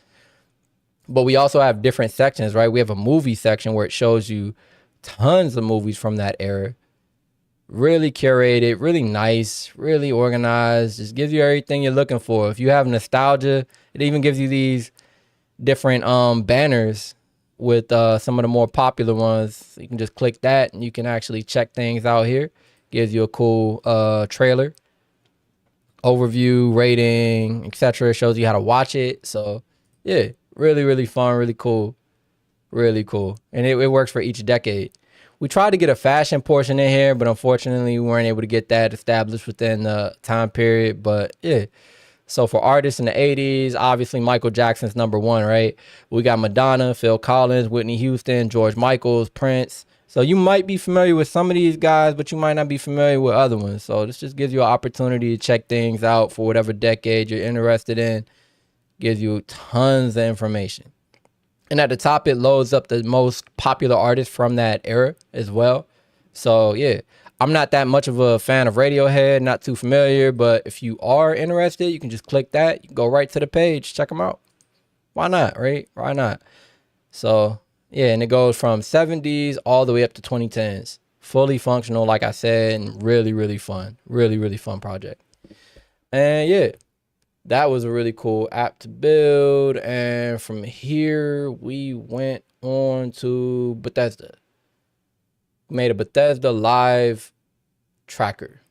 But we also have different sections, right? We have a movie section where it shows you tons of movies from that era. Really curated, really nice, really organized. Just gives you everything you're looking for. If you have nostalgia, it even gives you these different banners with some of the more popular ones. You can just click that and you can actually check things out here. Gives you a cool trailer, overview, rating, etc. Shows you how to watch it. So yeah, really, really fun, really cool. Really cool. And it works for each decade. We tried to get a fashion portion in here, but unfortunately we weren't able to get that established within the time period. But yeah. So for artists in the 80s, obviously Michael Jackson's number one, right? We got Madonna, Phil Collins, Whitney Houston, George Michael, Prince. So you might be familiar with some of these guys, but you might not be familiar with other ones. So this just gives you an opportunity to check things out for whatever decade you're interested in. Gives you tons of information. And at the top, it loads up the most popular artists from that era as well. So yeah. I'm not that much of a fan of Radiohead, not too familiar, but if you are interested, you can just click that. You can go right to the page, check them out. Why not, right? Why not? So, yeah, and it goes from 70s all the way up to 2010s. Fully functional, like I said, and really, really fun. Really, really fun project. And yeah, that was a really cool app to build. And from here, we went on to Bethesda. Made a Bethesda live tracker.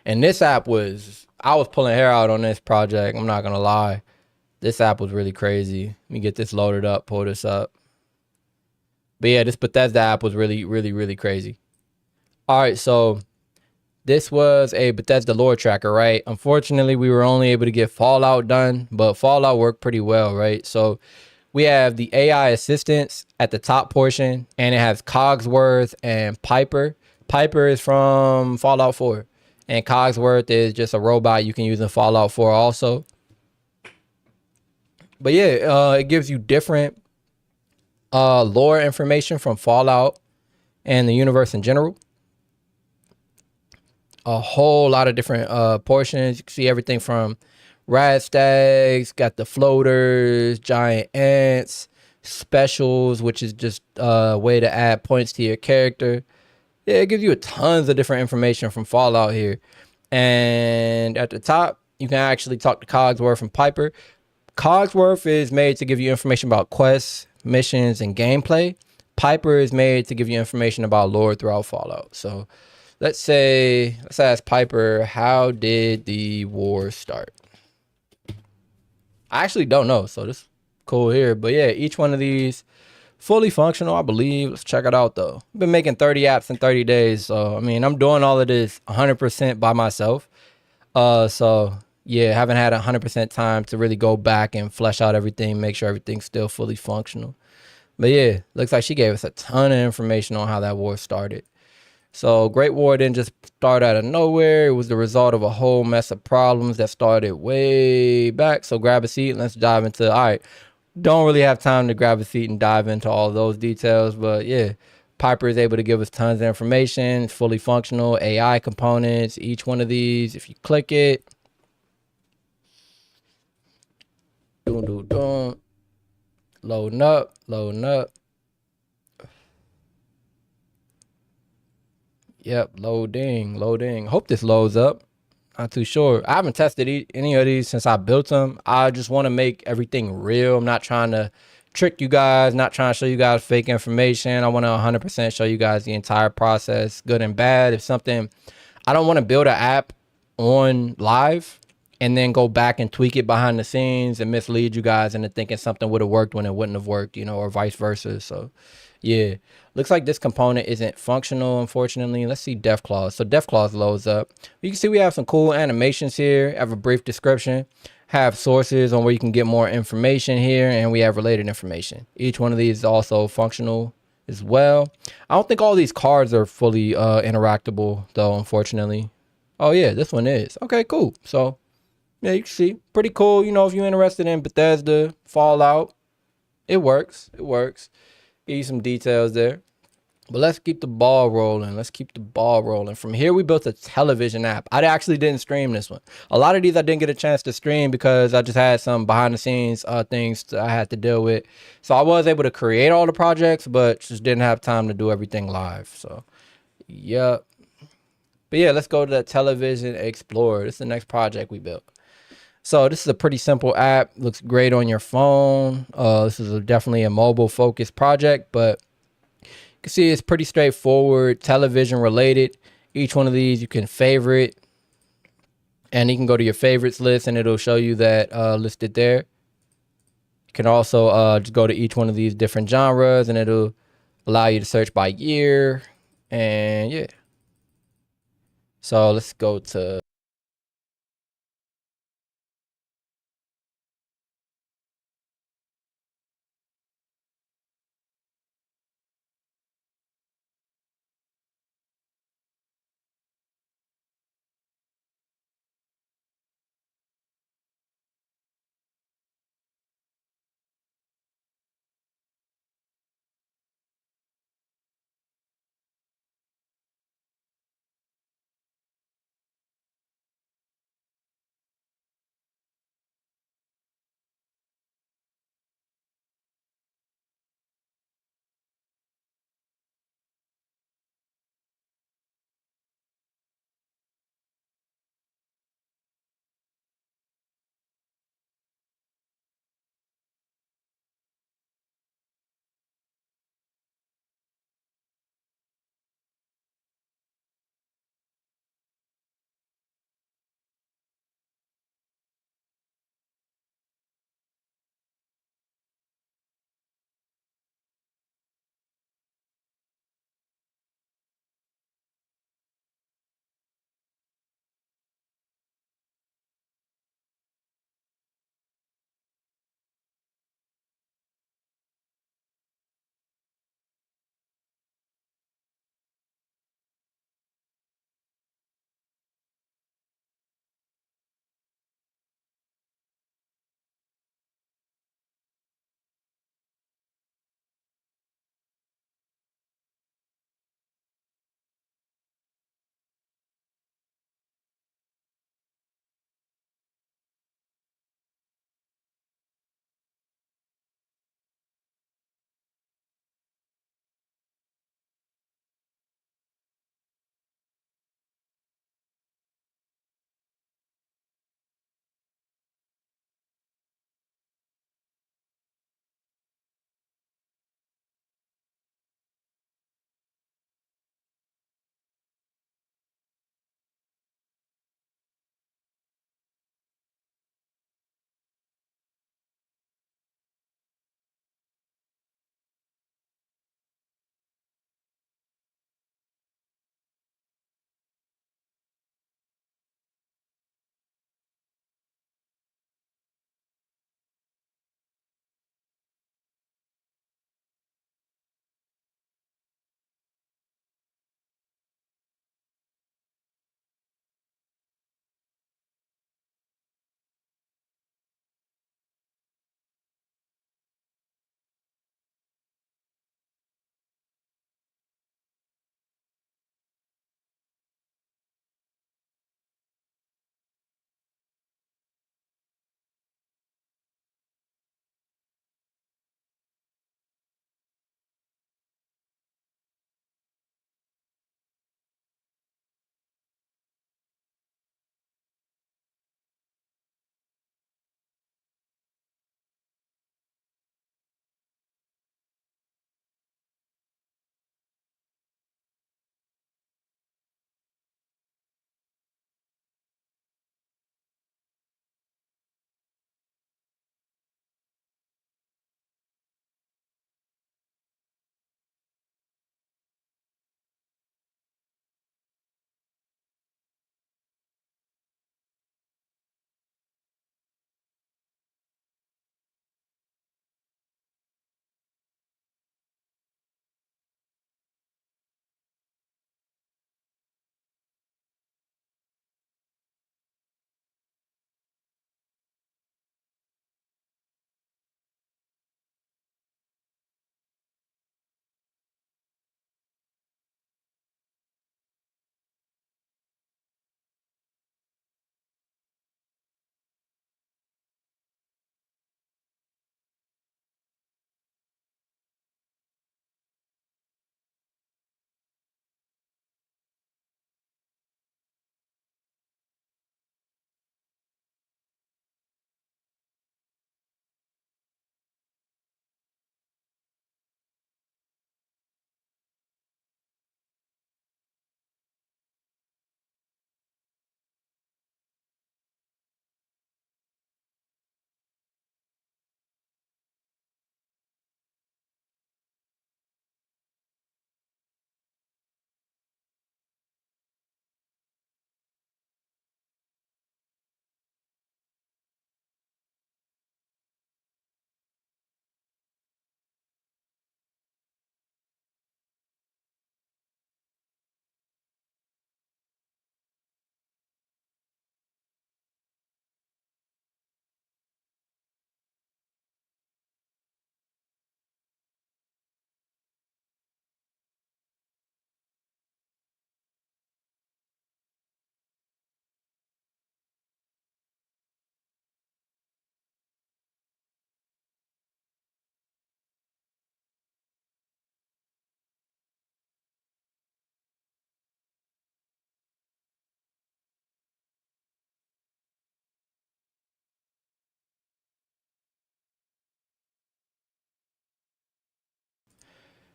And this app I was pulling hair out on this project. I'm not going to lie. This app was really crazy. Let me get this loaded up, pull this up. But yeah, this Bethesda app was really, really, really crazy. All right, so This was a Bethesda lore tracker, right? Unfortunately, we were only able to get Fallout done, but Fallout worked pretty well, right? So we have the AI assistants at the top portion, and it has Cogsworth and Piper. Piper is from Fallout 4, and Cogsworth is just a robot you can use in Fallout 4 also. But yeah, it gives you different lore information from Fallout and the universe in general. A whole lot of different portions. You can see everything from rat stags, got the floaters, giant ants, specials, which is just a way to add points to your character. Yeah, it gives you tons of different information from Fallout here. And at the top, you can actually talk to Cogsworth and Piper. Cogsworth is made to give you information about quests, missions, and gameplay. Piper is made to give you information about lore throughout Fallout. So let's ask Piper, how did the war start? I actually don't know, so this is cool here. But yeah, each one of these fully functional, I believe. Let's check it out though. I've been making 30 apps in 30 days. So I mean, I'm doing all of this 100% by myself. So yeah, haven't had 100% time to really go back and flesh out everything, make sure everything's still fully functional. But yeah, looks like she gave us a ton of information on how that war started. So Great War didn't just start out of nowhere. It was the result of a whole mess of problems that started way back. So grab a seat and let's dive into, all right, don't really have time to grab a seat and dive into all those details, but yeah, Piper is able to give us tons of information. It's fully functional AI components. Each one of these, if you click it, loading up, loading up. Yep, loading. Hope this loads up. Not too sure. I haven't tested any of these since I built them. I just want to make everything real. I'm not trying to trick you guys, not trying to show you guys fake information. I want to 100% show you guys the entire process, good and bad. If something, I don't want to build an app on live and then go back and tweak it behind the scenes and mislead you guys into thinking something would have worked when it wouldn't have worked, or vice versa. So yeah, looks like this component isn't functional, unfortunately. Let's see Deathclaws. So Deathclaws loads up. You can see we have some cool animations here. Have a brief description. Have sources on where you can get more information here, and we have related information. Each one of these is also functional as well. I don't think all these cards are fully interactable though, unfortunately. Oh yeah, this one is. Okay, cool. So yeah, you can see pretty cool. If you're interested in Bethesda, Fallout, it works. It works. Give you some details there. But let's keep the ball rolling. From here, we built a television app. I actually didn't stream this one. A lot of these I didn't get a chance to stream because I just had some behind the scenes things I had to deal with. So I was able to create all the projects, but just didn't have time to do everything live. So, yep. But yeah, let's go to the Television Explorer. This is the next project we built. So this is a pretty simple app. Looks great on your phone. This is definitely a mobile focused project, but you can see it's pretty straightforward, television related. Each one of these you can favorite, and you can go to your favorites list and it'll show you that listed there. You can also just go to each one of these different genres and it'll allow you to search by year. And yeah. So let's go to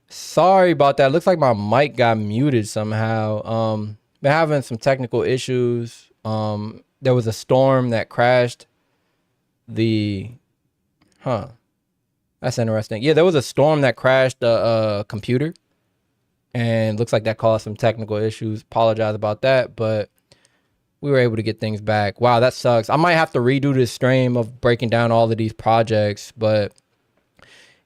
Sorry about that. Looks like my mic got muted somehow. Been having some technical issues. There was a storm that crashed the huh. That's interesting. Yeah, there was a storm that crashed the computer, and looks like that caused some technical issues. Apologize about that, but we were able to get things back. Wow, that sucks. I might have to redo this stream of breaking down all of these projects, but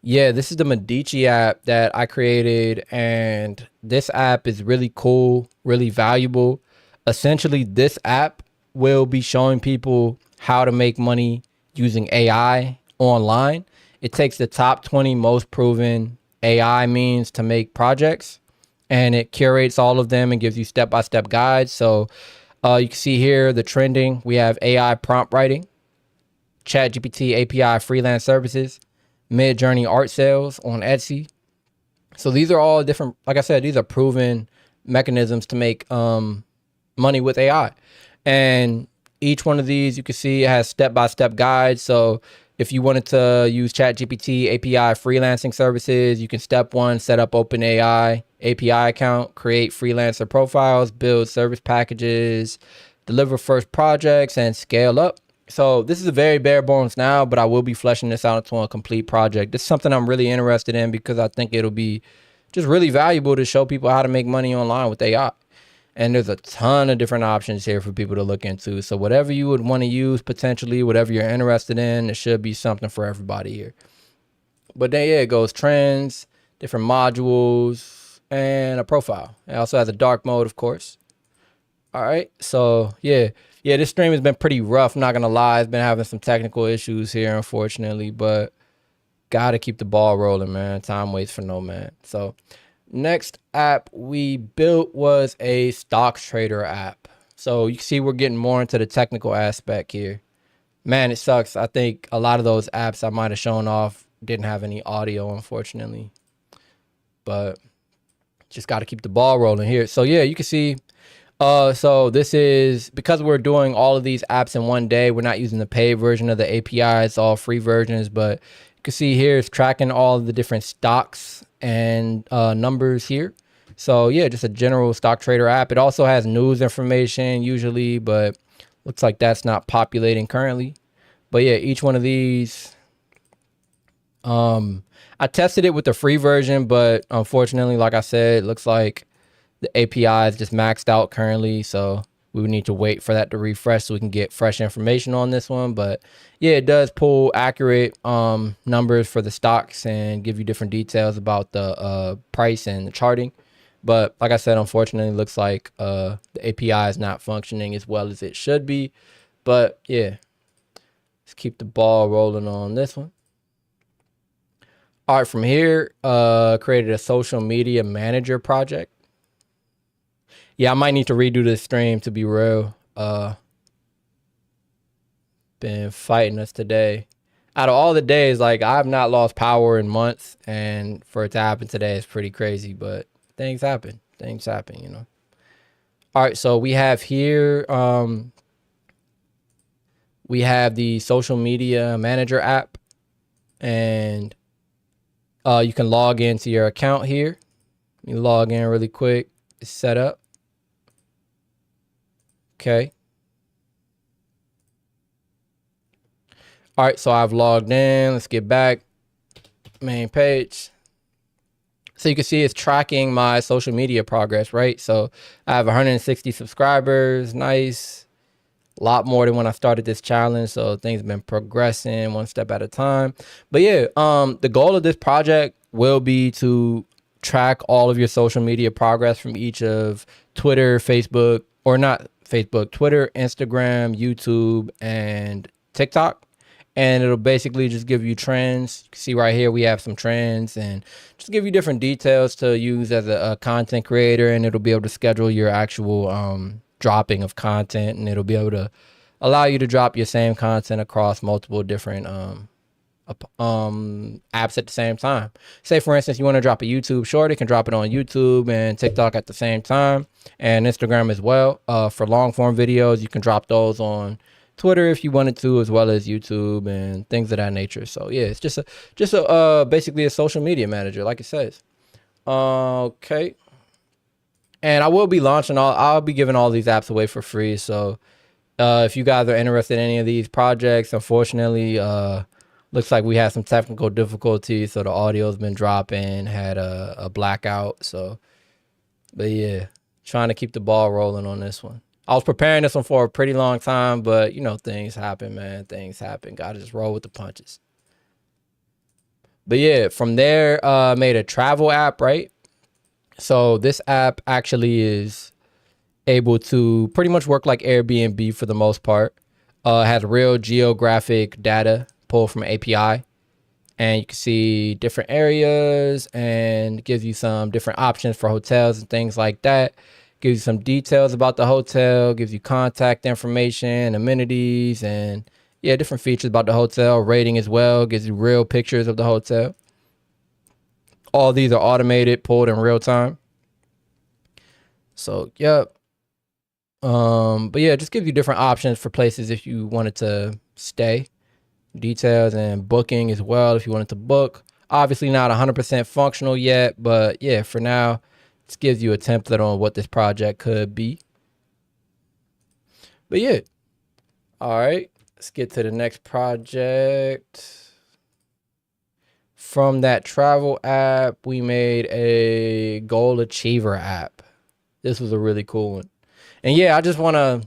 yeah, this is the Medici app that I created, and this app is really cool, really valuable. Essentially, this app will be showing people how to make money using AI online. It takes the top 20 most proven AI means to make projects, and it curates all of them and gives you step-by-step guides. So you can see here the trending. We have AI prompt writing, ChatGPT API freelance services, Mid-Journey art sales on Etsy. So these are all different, like I said, these are proven mechanisms to make money with AI. And each one of these, you can see, has step-by-step guides. So if you wanted to use ChatGPT API freelancing services, you can step one, set up OpenAI API account, create freelancer profiles, build service packages, deliver first projects, and scale up. So this is a very bare bones now, but I will be fleshing this out into a complete project. This is something I'm really interested in because I think it'll be just really valuable to show people how to make money online with AI. And there's a ton of different options here for people to look into. So whatever you would want to use, potentially, whatever you're interested in, there should be something for everybody here. But then, yeah, it goes trends, different modules, and a profile. It also has a dark mode, of course. All right. So, yeah, this stream has been pretty rough. I'm not going to lie. It's been having some technical issues here, unfortunately. But got to keep the ball rolling, man. Time waits for no man. So next app we built was a stocks trader app. So you can see we're getting more into the technical aspect here. Man, it sucks. I think a lot of those apps I might have shown off didn't have any audio, unfortunately. But just got to keep the ball rolling here. So yeah, you can see, so this is, because we're doing all of these apps in one day, we're not using the paid version of the API. It's all free versions, but you can see here it's tracking all of the different stocks and numbers here. So yeah, just a general stock trader app. It also has news information usually, but looks like that's not populating currently. But yeah, each one of these, I tested it with the free version, but unfortunately, like I said, it looks like the API is just maxed out currently. So we would need to wait for that to refresh so we can get fresh information on this one. But yeah, it does pull accurate numbers for the stocks and give you different details about the price and the charting. But like I said, unfortunately, it looks like the API is not functioning as well as it should be. But yeah, let's keep the ball rolling on this one. All right, from here, created a social media manager project. Yeah, I might need to redo this stream, to be real. Been fighting us today. Out of all the days, like, I've not lost power in months, and for it to happen today is pretty crazy, but things happen. Things happen, you know. All right, so we have here, we have the social media manager app, and you can log into your account here. Let me log in really quick. It's set up. Okay. All right, so I've logged in. Let's get back. Main page. So you can see it's tracking my social media progress, right? So I have 160 subscribers. Nice. A lot more than when I started this challenge. So things have been progressing one step at a time. But yeah, the goal of this project will be to track all of your social media progress from each of Twitter, Facebook, or not Facebook, Twitter, Instagram, YouTube, and TikTok. And it'll basically just give you trends. You can see right here we have some trends, and just give you different details to use as a content creator, and it'll be able to schedule your actual dropping of content, and it'll be able to allow you to drop your same content across multiple different apps at the same time. Say for instance you want to drop a YouTube short, it can drop it on YouTube and TikTok at the same time, and Instagram as well. For long form videos, you can drop those on Twitter if you wanted to, as well as YouTube and things of that nature. So yeah, it's just a basically a social media manager, like it says. Okay. And I will be launching I'll be giving all these apps away for free. So if you guys are interested in any of these projects, unfortunately, looks like we had some technical difficulties. So the audio's been dropping, had a blackout. So, but yeah, trying to keep the ball rolling on this one. I was preparing this one for a pretty long time, but you know, things happen, man. Things happen. Gotta just roll with the punches. But yeah, from there, made a travel app, right? So this app actually is able to pretty much work like Airbnb for the most part. Has real geographic data pulled from API, and you can see different areas and gives you some different options for hotels and things like that. Gives you some details about the hotel, gives you contact information, amenities, and yeah, different features about the hotel, rating as well, gives you real pictures of the hotel. All these are automated, pulled in real time. So, yep. But yeah, just gives you different options for places if you wanted to stay. Details and booking as well if you wanted to book. Obviously not 100% functional yet, but yeah, for now, this gives you a template on what this project could be. But yeah, all right, let's get to the next project. From that travel app, we made a goal achiever app. This was a really cool one. And yeah, I just want to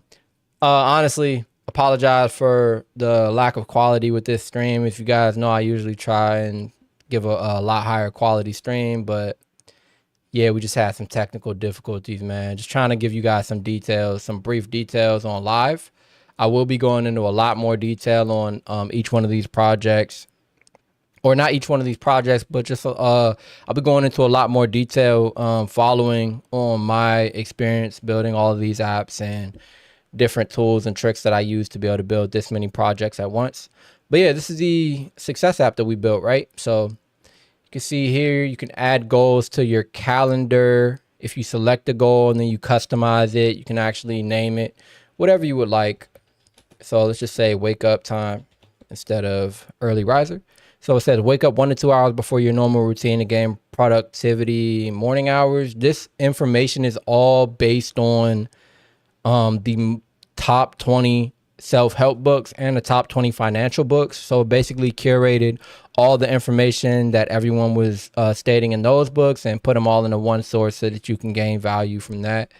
honestly apologize for the lack of quality with this stream. If you guys know, I usually try and give a lot higher quality stream, but yeah, we just had some technical difficulties, man. Just trying to give you guys some details, some brief details on live. I will be going into a lot more detail on each one of these projects, or not each one of these projects, but just I'll be going into a lot more detail following on my experience building all of these apps and different tools and tricks that I use to be able to build this many projects at once. But yeah, this is the success app that we built, right? So you can see here, you can add goals to your calendar. If you select a goal and then you customize it, you can actually name it whatever you would like. So let's just say wake up time instead of early riser. So it says wake up 1 to 2 hours before your normal routine to gain productivity morning hours. This information is all based on the top 20 self-help books and the top 20 financial books. So basically curated all the information that everyone was stating in those books and put them all into one source so that you can gain value from that.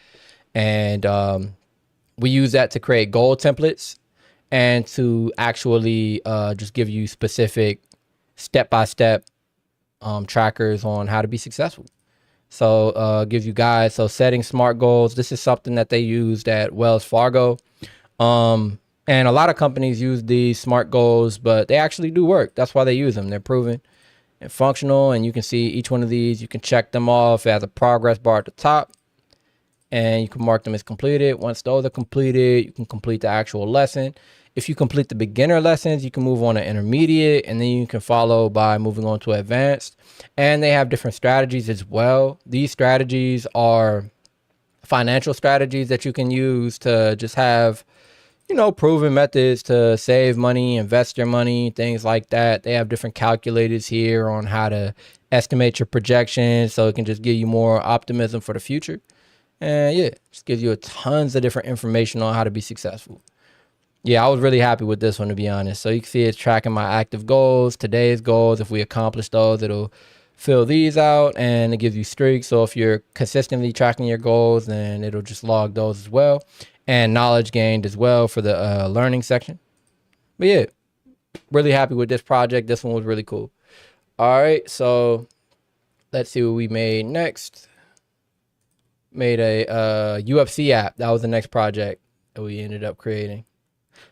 And we use that to create goal templates and to actually just give you specific step-by-step trackers on how to be successful. So gives you guys, so setting SMART goals. This is something that they used at Wells Fargo. And a lot of companies use these SMART goals, but they actually do work. That's why they use them. They're proven and functional. And you can see each one of these, you can check them off. It has a progress bar at the top and you can mark them as completed. Once those are completed, you can complete the actual lesson. If you complete the beginner lessons, you can move on to intermediate, and then you can follow by moving on to advanced. And they have different strategies as well. These strategies are financial strategies that you can use to just have, you know, proven methods to save money, invest your money, things like that. They have different calculators here on how to estimate your projections, so it can just give you more optimism for the future. And yeah, just gives you tons of different information on how to be successful. Yeah, I was really happy with this one, to be honest. So you can see it's tracking my active goals, today's goals. If we accomplish those, it'll fill these out and it gives you streaks. So if you're consistently tracking your goals, then it'll just log those as well. And knowledge gained as well for the learning section. But yeah, really happy with this project. This one was really cool. All right, so let's see what we made next. Made a UFC app. That was the next project that we ended up creating.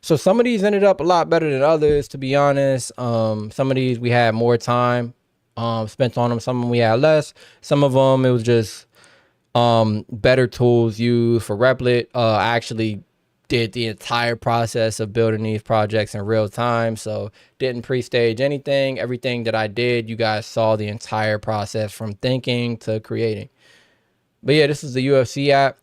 So some of these ended up a lot better than others, to be honest. Some of these we had more time spent on them. Some of them we had less. Some of them it was just better tools used. For Replit, I actually did the entire process of building these projects in real time. So didn't pre-stage anything. Everything that I did, you guys saw the entire process from thinking to creating. But yeah, this is the UFC app.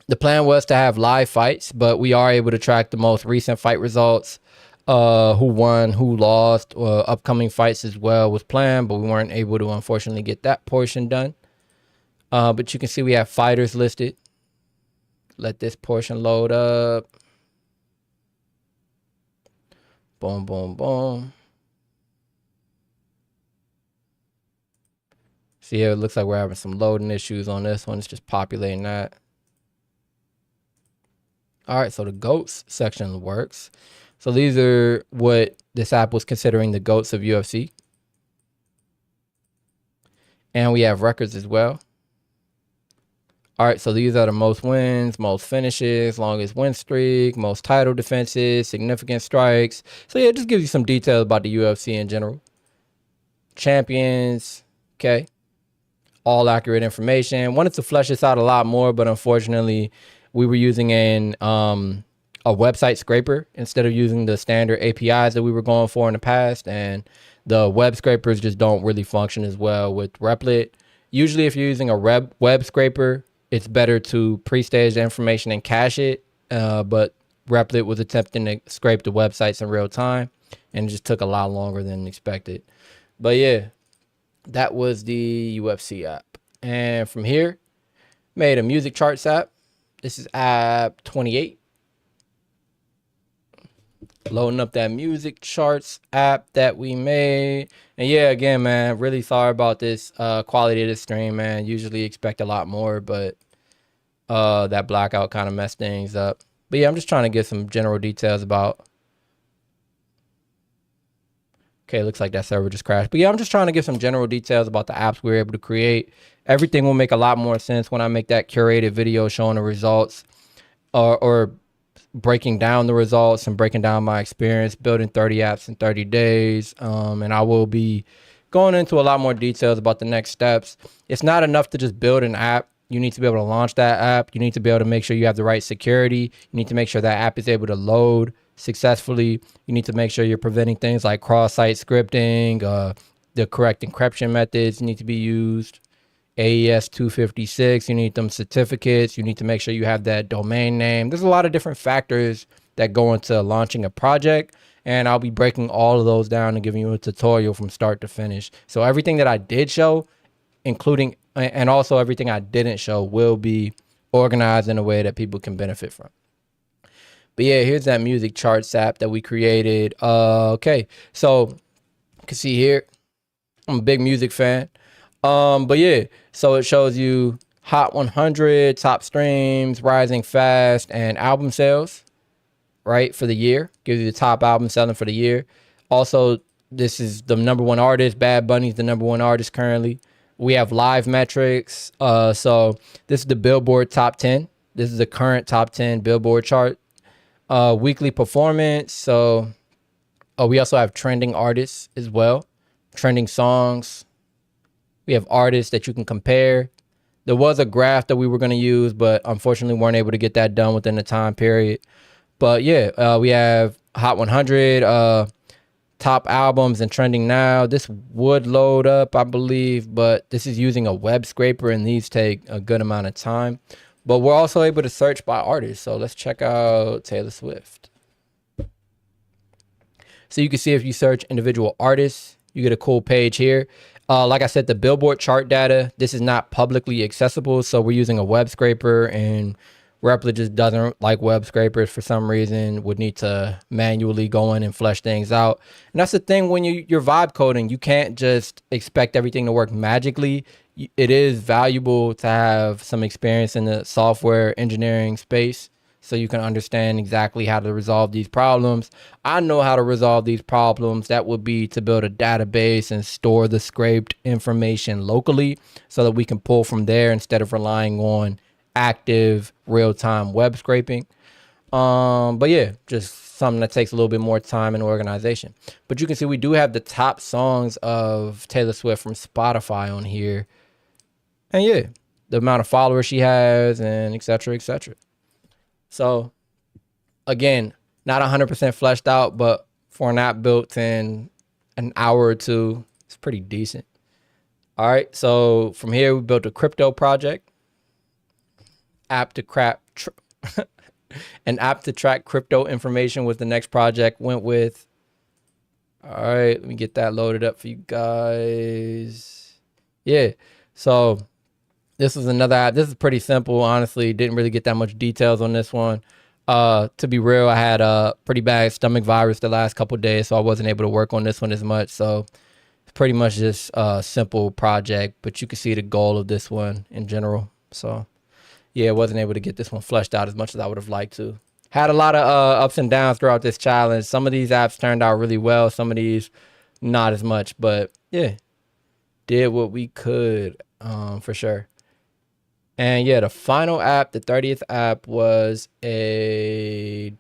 The plan was to have live fights, but we are able to track the most recent fight results, who won, who lost, upcoming fights as well was planned, but we weren't able to unfortunately get that portion done. But you can see we have fighters listed. Let this portion load up. Boom, boom, boom. See here, it looks like we're having some loading issues on this one. It's just populating that. All right, so the GOATs section works. So these are what this app was considering the GOATs of UFC. And we have records as well. All right, so these are the most wins, most finishes, longest win streak, most title defenses, significant strikes. So yeah, it just gives you some details about the UFC in general. Champions, okay. All accurate information. Wanted to flesh this out a lot more, but unfortunately, we were using a website scraper instead of using the standard APIs that we were going for in the past, and the web scrapers just don't really function as well with Replit. Usually, if you're using a web scraper, it's better to pre-stage the information and cache it, but Replit was attempting to scrape the websites in real time, and it just took a lot longer than expected. But yeah, that was the UFC app. And from here, made a music charts app. This is app 28. Loading up that music charts app that we made. And yeah, again, man, really sorry about this quality of this stream, man. Usually expect a lot more, but that blackout kind of messed things up. But yeah, I'm just trying to get some general details about. Okay, looks like that server just crashed. But yeah, I'm just trying to give some general details about the apps we were able to create. Everything will make a lot more sense when I make that curated video showing the results, or breaking down the results and breaking down my experience building 30 apps in 30 days. And I will be going into a lot more details about the next steps. It's not enough to just build an app. You need to be able to launch that app. You need to be able to make sure you have the right security. You need to make sure that app is able to load successfully. You need to make sure you're preventing things like cross-site scripting, the correct encryption methods need to be used. AES 256, you need them certificates. You need to make sure you have that domain name. There's a lot of different factors that go into launching a project, and I'll be breaking all of those down and giving you a tutorial from start to finish. So everything that I did show, including, and also everything I didn't show, will be organized in a way that people can benefit from. But yeah, here's that music charts app that we created. Okay, so you can see here, I'm a big music fan. But yeah, so it shows you Hot 100, top streams, rising fast, and album sales, right, for the year. Gives you the top album selling for the year. Also, this is the #1 artist. Bad Bunny's the #1 artist currently. We have live metrics. So this is the Billboard top 10. This is the current top 10 Billboard chart. Weekly performance. So we also have trending artists as well. Trending songs. We have artists that you can compare. There was a graph that we were going to use, but unfortunately weren't able to get that done within the time period. But yeah, we have Hot 100, top albums and trending now. This would load up, I believe, but this is using a web scraper, and these take a good amount of time. But we're also able to search by artist. So let's check out Taylor Swift. So you can see if you search individual artists, you get a cool page here. Like I said, the Billboard chart data, this is not publicly accessible. So we're using a web scraper, and Replit just doesn't like web scrapers for some reason, would need to manually go in and flesh things out. And that's the thing when you're vibe coding, you can't just expect everything to work magically. It is valuable to have some experience in the software engineering space so you can understand exactly how to resolve these problems. I know how to resolve these problems. That would be to build a database and store the scraped information locally so that we can pull from there instead of relying on active real-time web scraping. But yeah, just something that takes a little bit more time and organization. But you can see we do have the top songs of Taylor Swift from Spotify on here. And yeah, the amount of followers she has, and et cetera, et cetera. So again, not 100% fleshed out, but for an app built in an hour or two, it's pretty decent. All right, so from here, we built a crypto project. An app to track crypto information was the next project went with. All right, let me get that loaded up for you guys. Yeah, so This is another app. This is pretty simple, honestly. Didn't really get that much details on this one. To be real, I had a pretty bad stomach virus the last couple days, so I wasn't able to work on this one as much. So it's pretty much just a simple project, but you can see the goal of this one in general. So yeah, I wasn't able to get this one fleshed out as much as I would have liked to. Had a lot of ups and downs throughout this challenge. Some of these apps turned out really well. Some of these not as much, but yeah, did what we could for sure. And yeah, the final app, the 30th app was a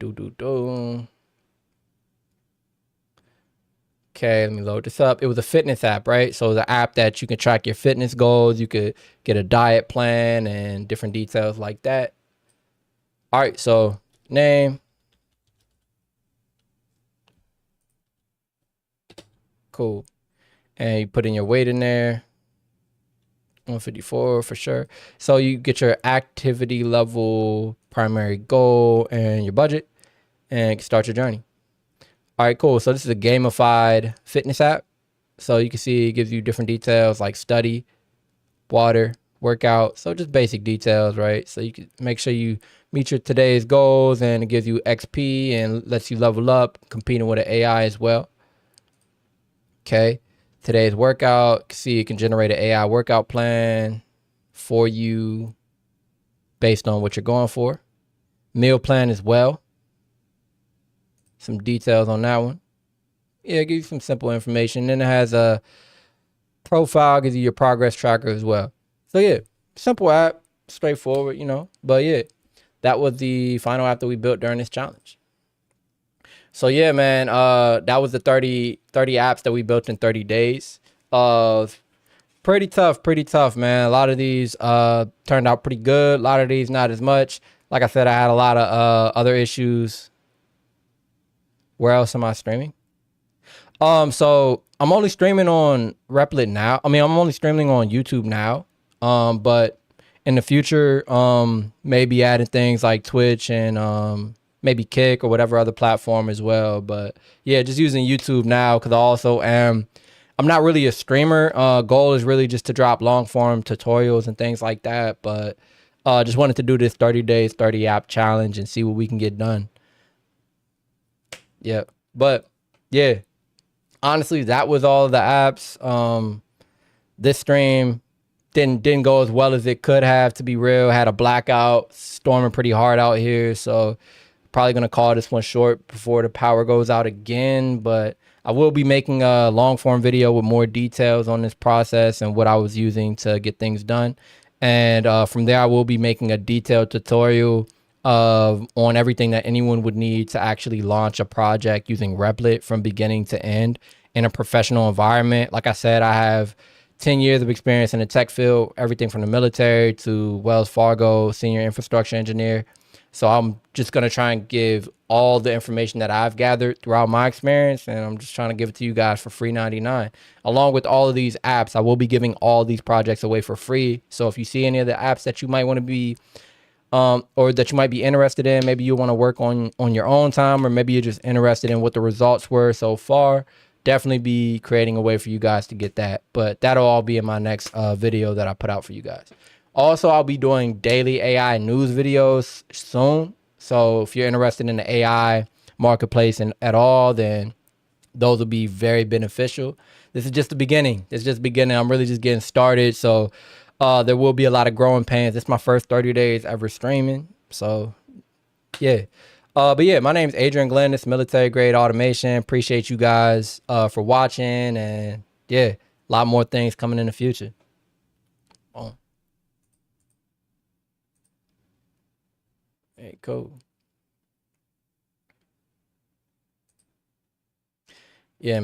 Okay, let me load this up. It was a fitness app, right? So the app that you can track your fitness goals. You could get a diet plan and different details like that. All right, so name. Cool. And you put in your weight in there. 154 for sure. So you get your activity level, primary goal, and your budget, and start your journey. All right, cool. So this is a gamified fitness app. So you can see it gives you different details like study, water, workout. So just basic details, right? So you can make sure you meet your today's goals, and it gives you XP and lets you level up, competing with an AI as well. Okay. Today's workout, see it can generate an AI workout plan for you based on what you're going for. Meal plan as well. Some details on that one. Yeah, it gives you some simple information. Then it has a profile, gives you your progress tracker as well. So yeah, simple app, straightforward, you know. But yeah, that was the final app that we built during this challenge. So yeah, man, that was the 30 apps that we built in 30 days. Pretty tough, man. A lot of these turned out pretty good. A lot of these not as much. Like I said, I had a lot of other issues. Where else am I streaming? So I'm only streaming on Replit now. I mean, I'm only streaming on YouTube now. But in the future, maybe adding things like Twitch and maybe Kick or whatever other platform as well. But yeah, just using YouTube now because I also am. I'm not really a streamer. Goal is really just to drop long form tutorials and things like that. But just wanted to do this 30 days, 30 app challenge and see what we can get done. Yeah. But yeah, honestly, that was all of the apps. This stream didn't go as well as it could have, to be real. Had a blackout, storming pretty hard out here. So probably going to call this one short before the power goes out again. But I will be making a long form video with more details on this process and what I was using to get things done. And from there, I will be making a detailed tutorial on everything that anyone would need to actually launch a project using Replit from beginning to end in a professional environment. Like I said, I have 10 years of experience in the tech field, everything from the military to Wells Fargo, senior infrastructure engineer. So I'm just going to try and give all the information that I've gathered throughout my experience, and I'm just trying to give it to you guys for free 99. Along with all of these apps, I will be giving all these projects away for free. So if you see any of the apps that you might want to be or that you might be interested in, maybe you want to work on your own time, or maybe you're just interested in what the results were so far, definitely be creating a way for you guys to get that. But that'll all be in my next video that I put out for you guys. Also, I'll be doing daily AI news videos soon. So if you're interested in the AI marketplace and at all, then those will be very beneficial. This is just the beginning. It's just beginning. I'm really just getting started. So there will be a lot of growing pains. It's my first 30 days ever streaming. So yeah. But yeah, my name is Adrian Glenn. It's Military Grade Automation. Appreciate you guys for watching. And yeah, a lot more things coming in the future. Oh. Hey, cool. Yeah, man.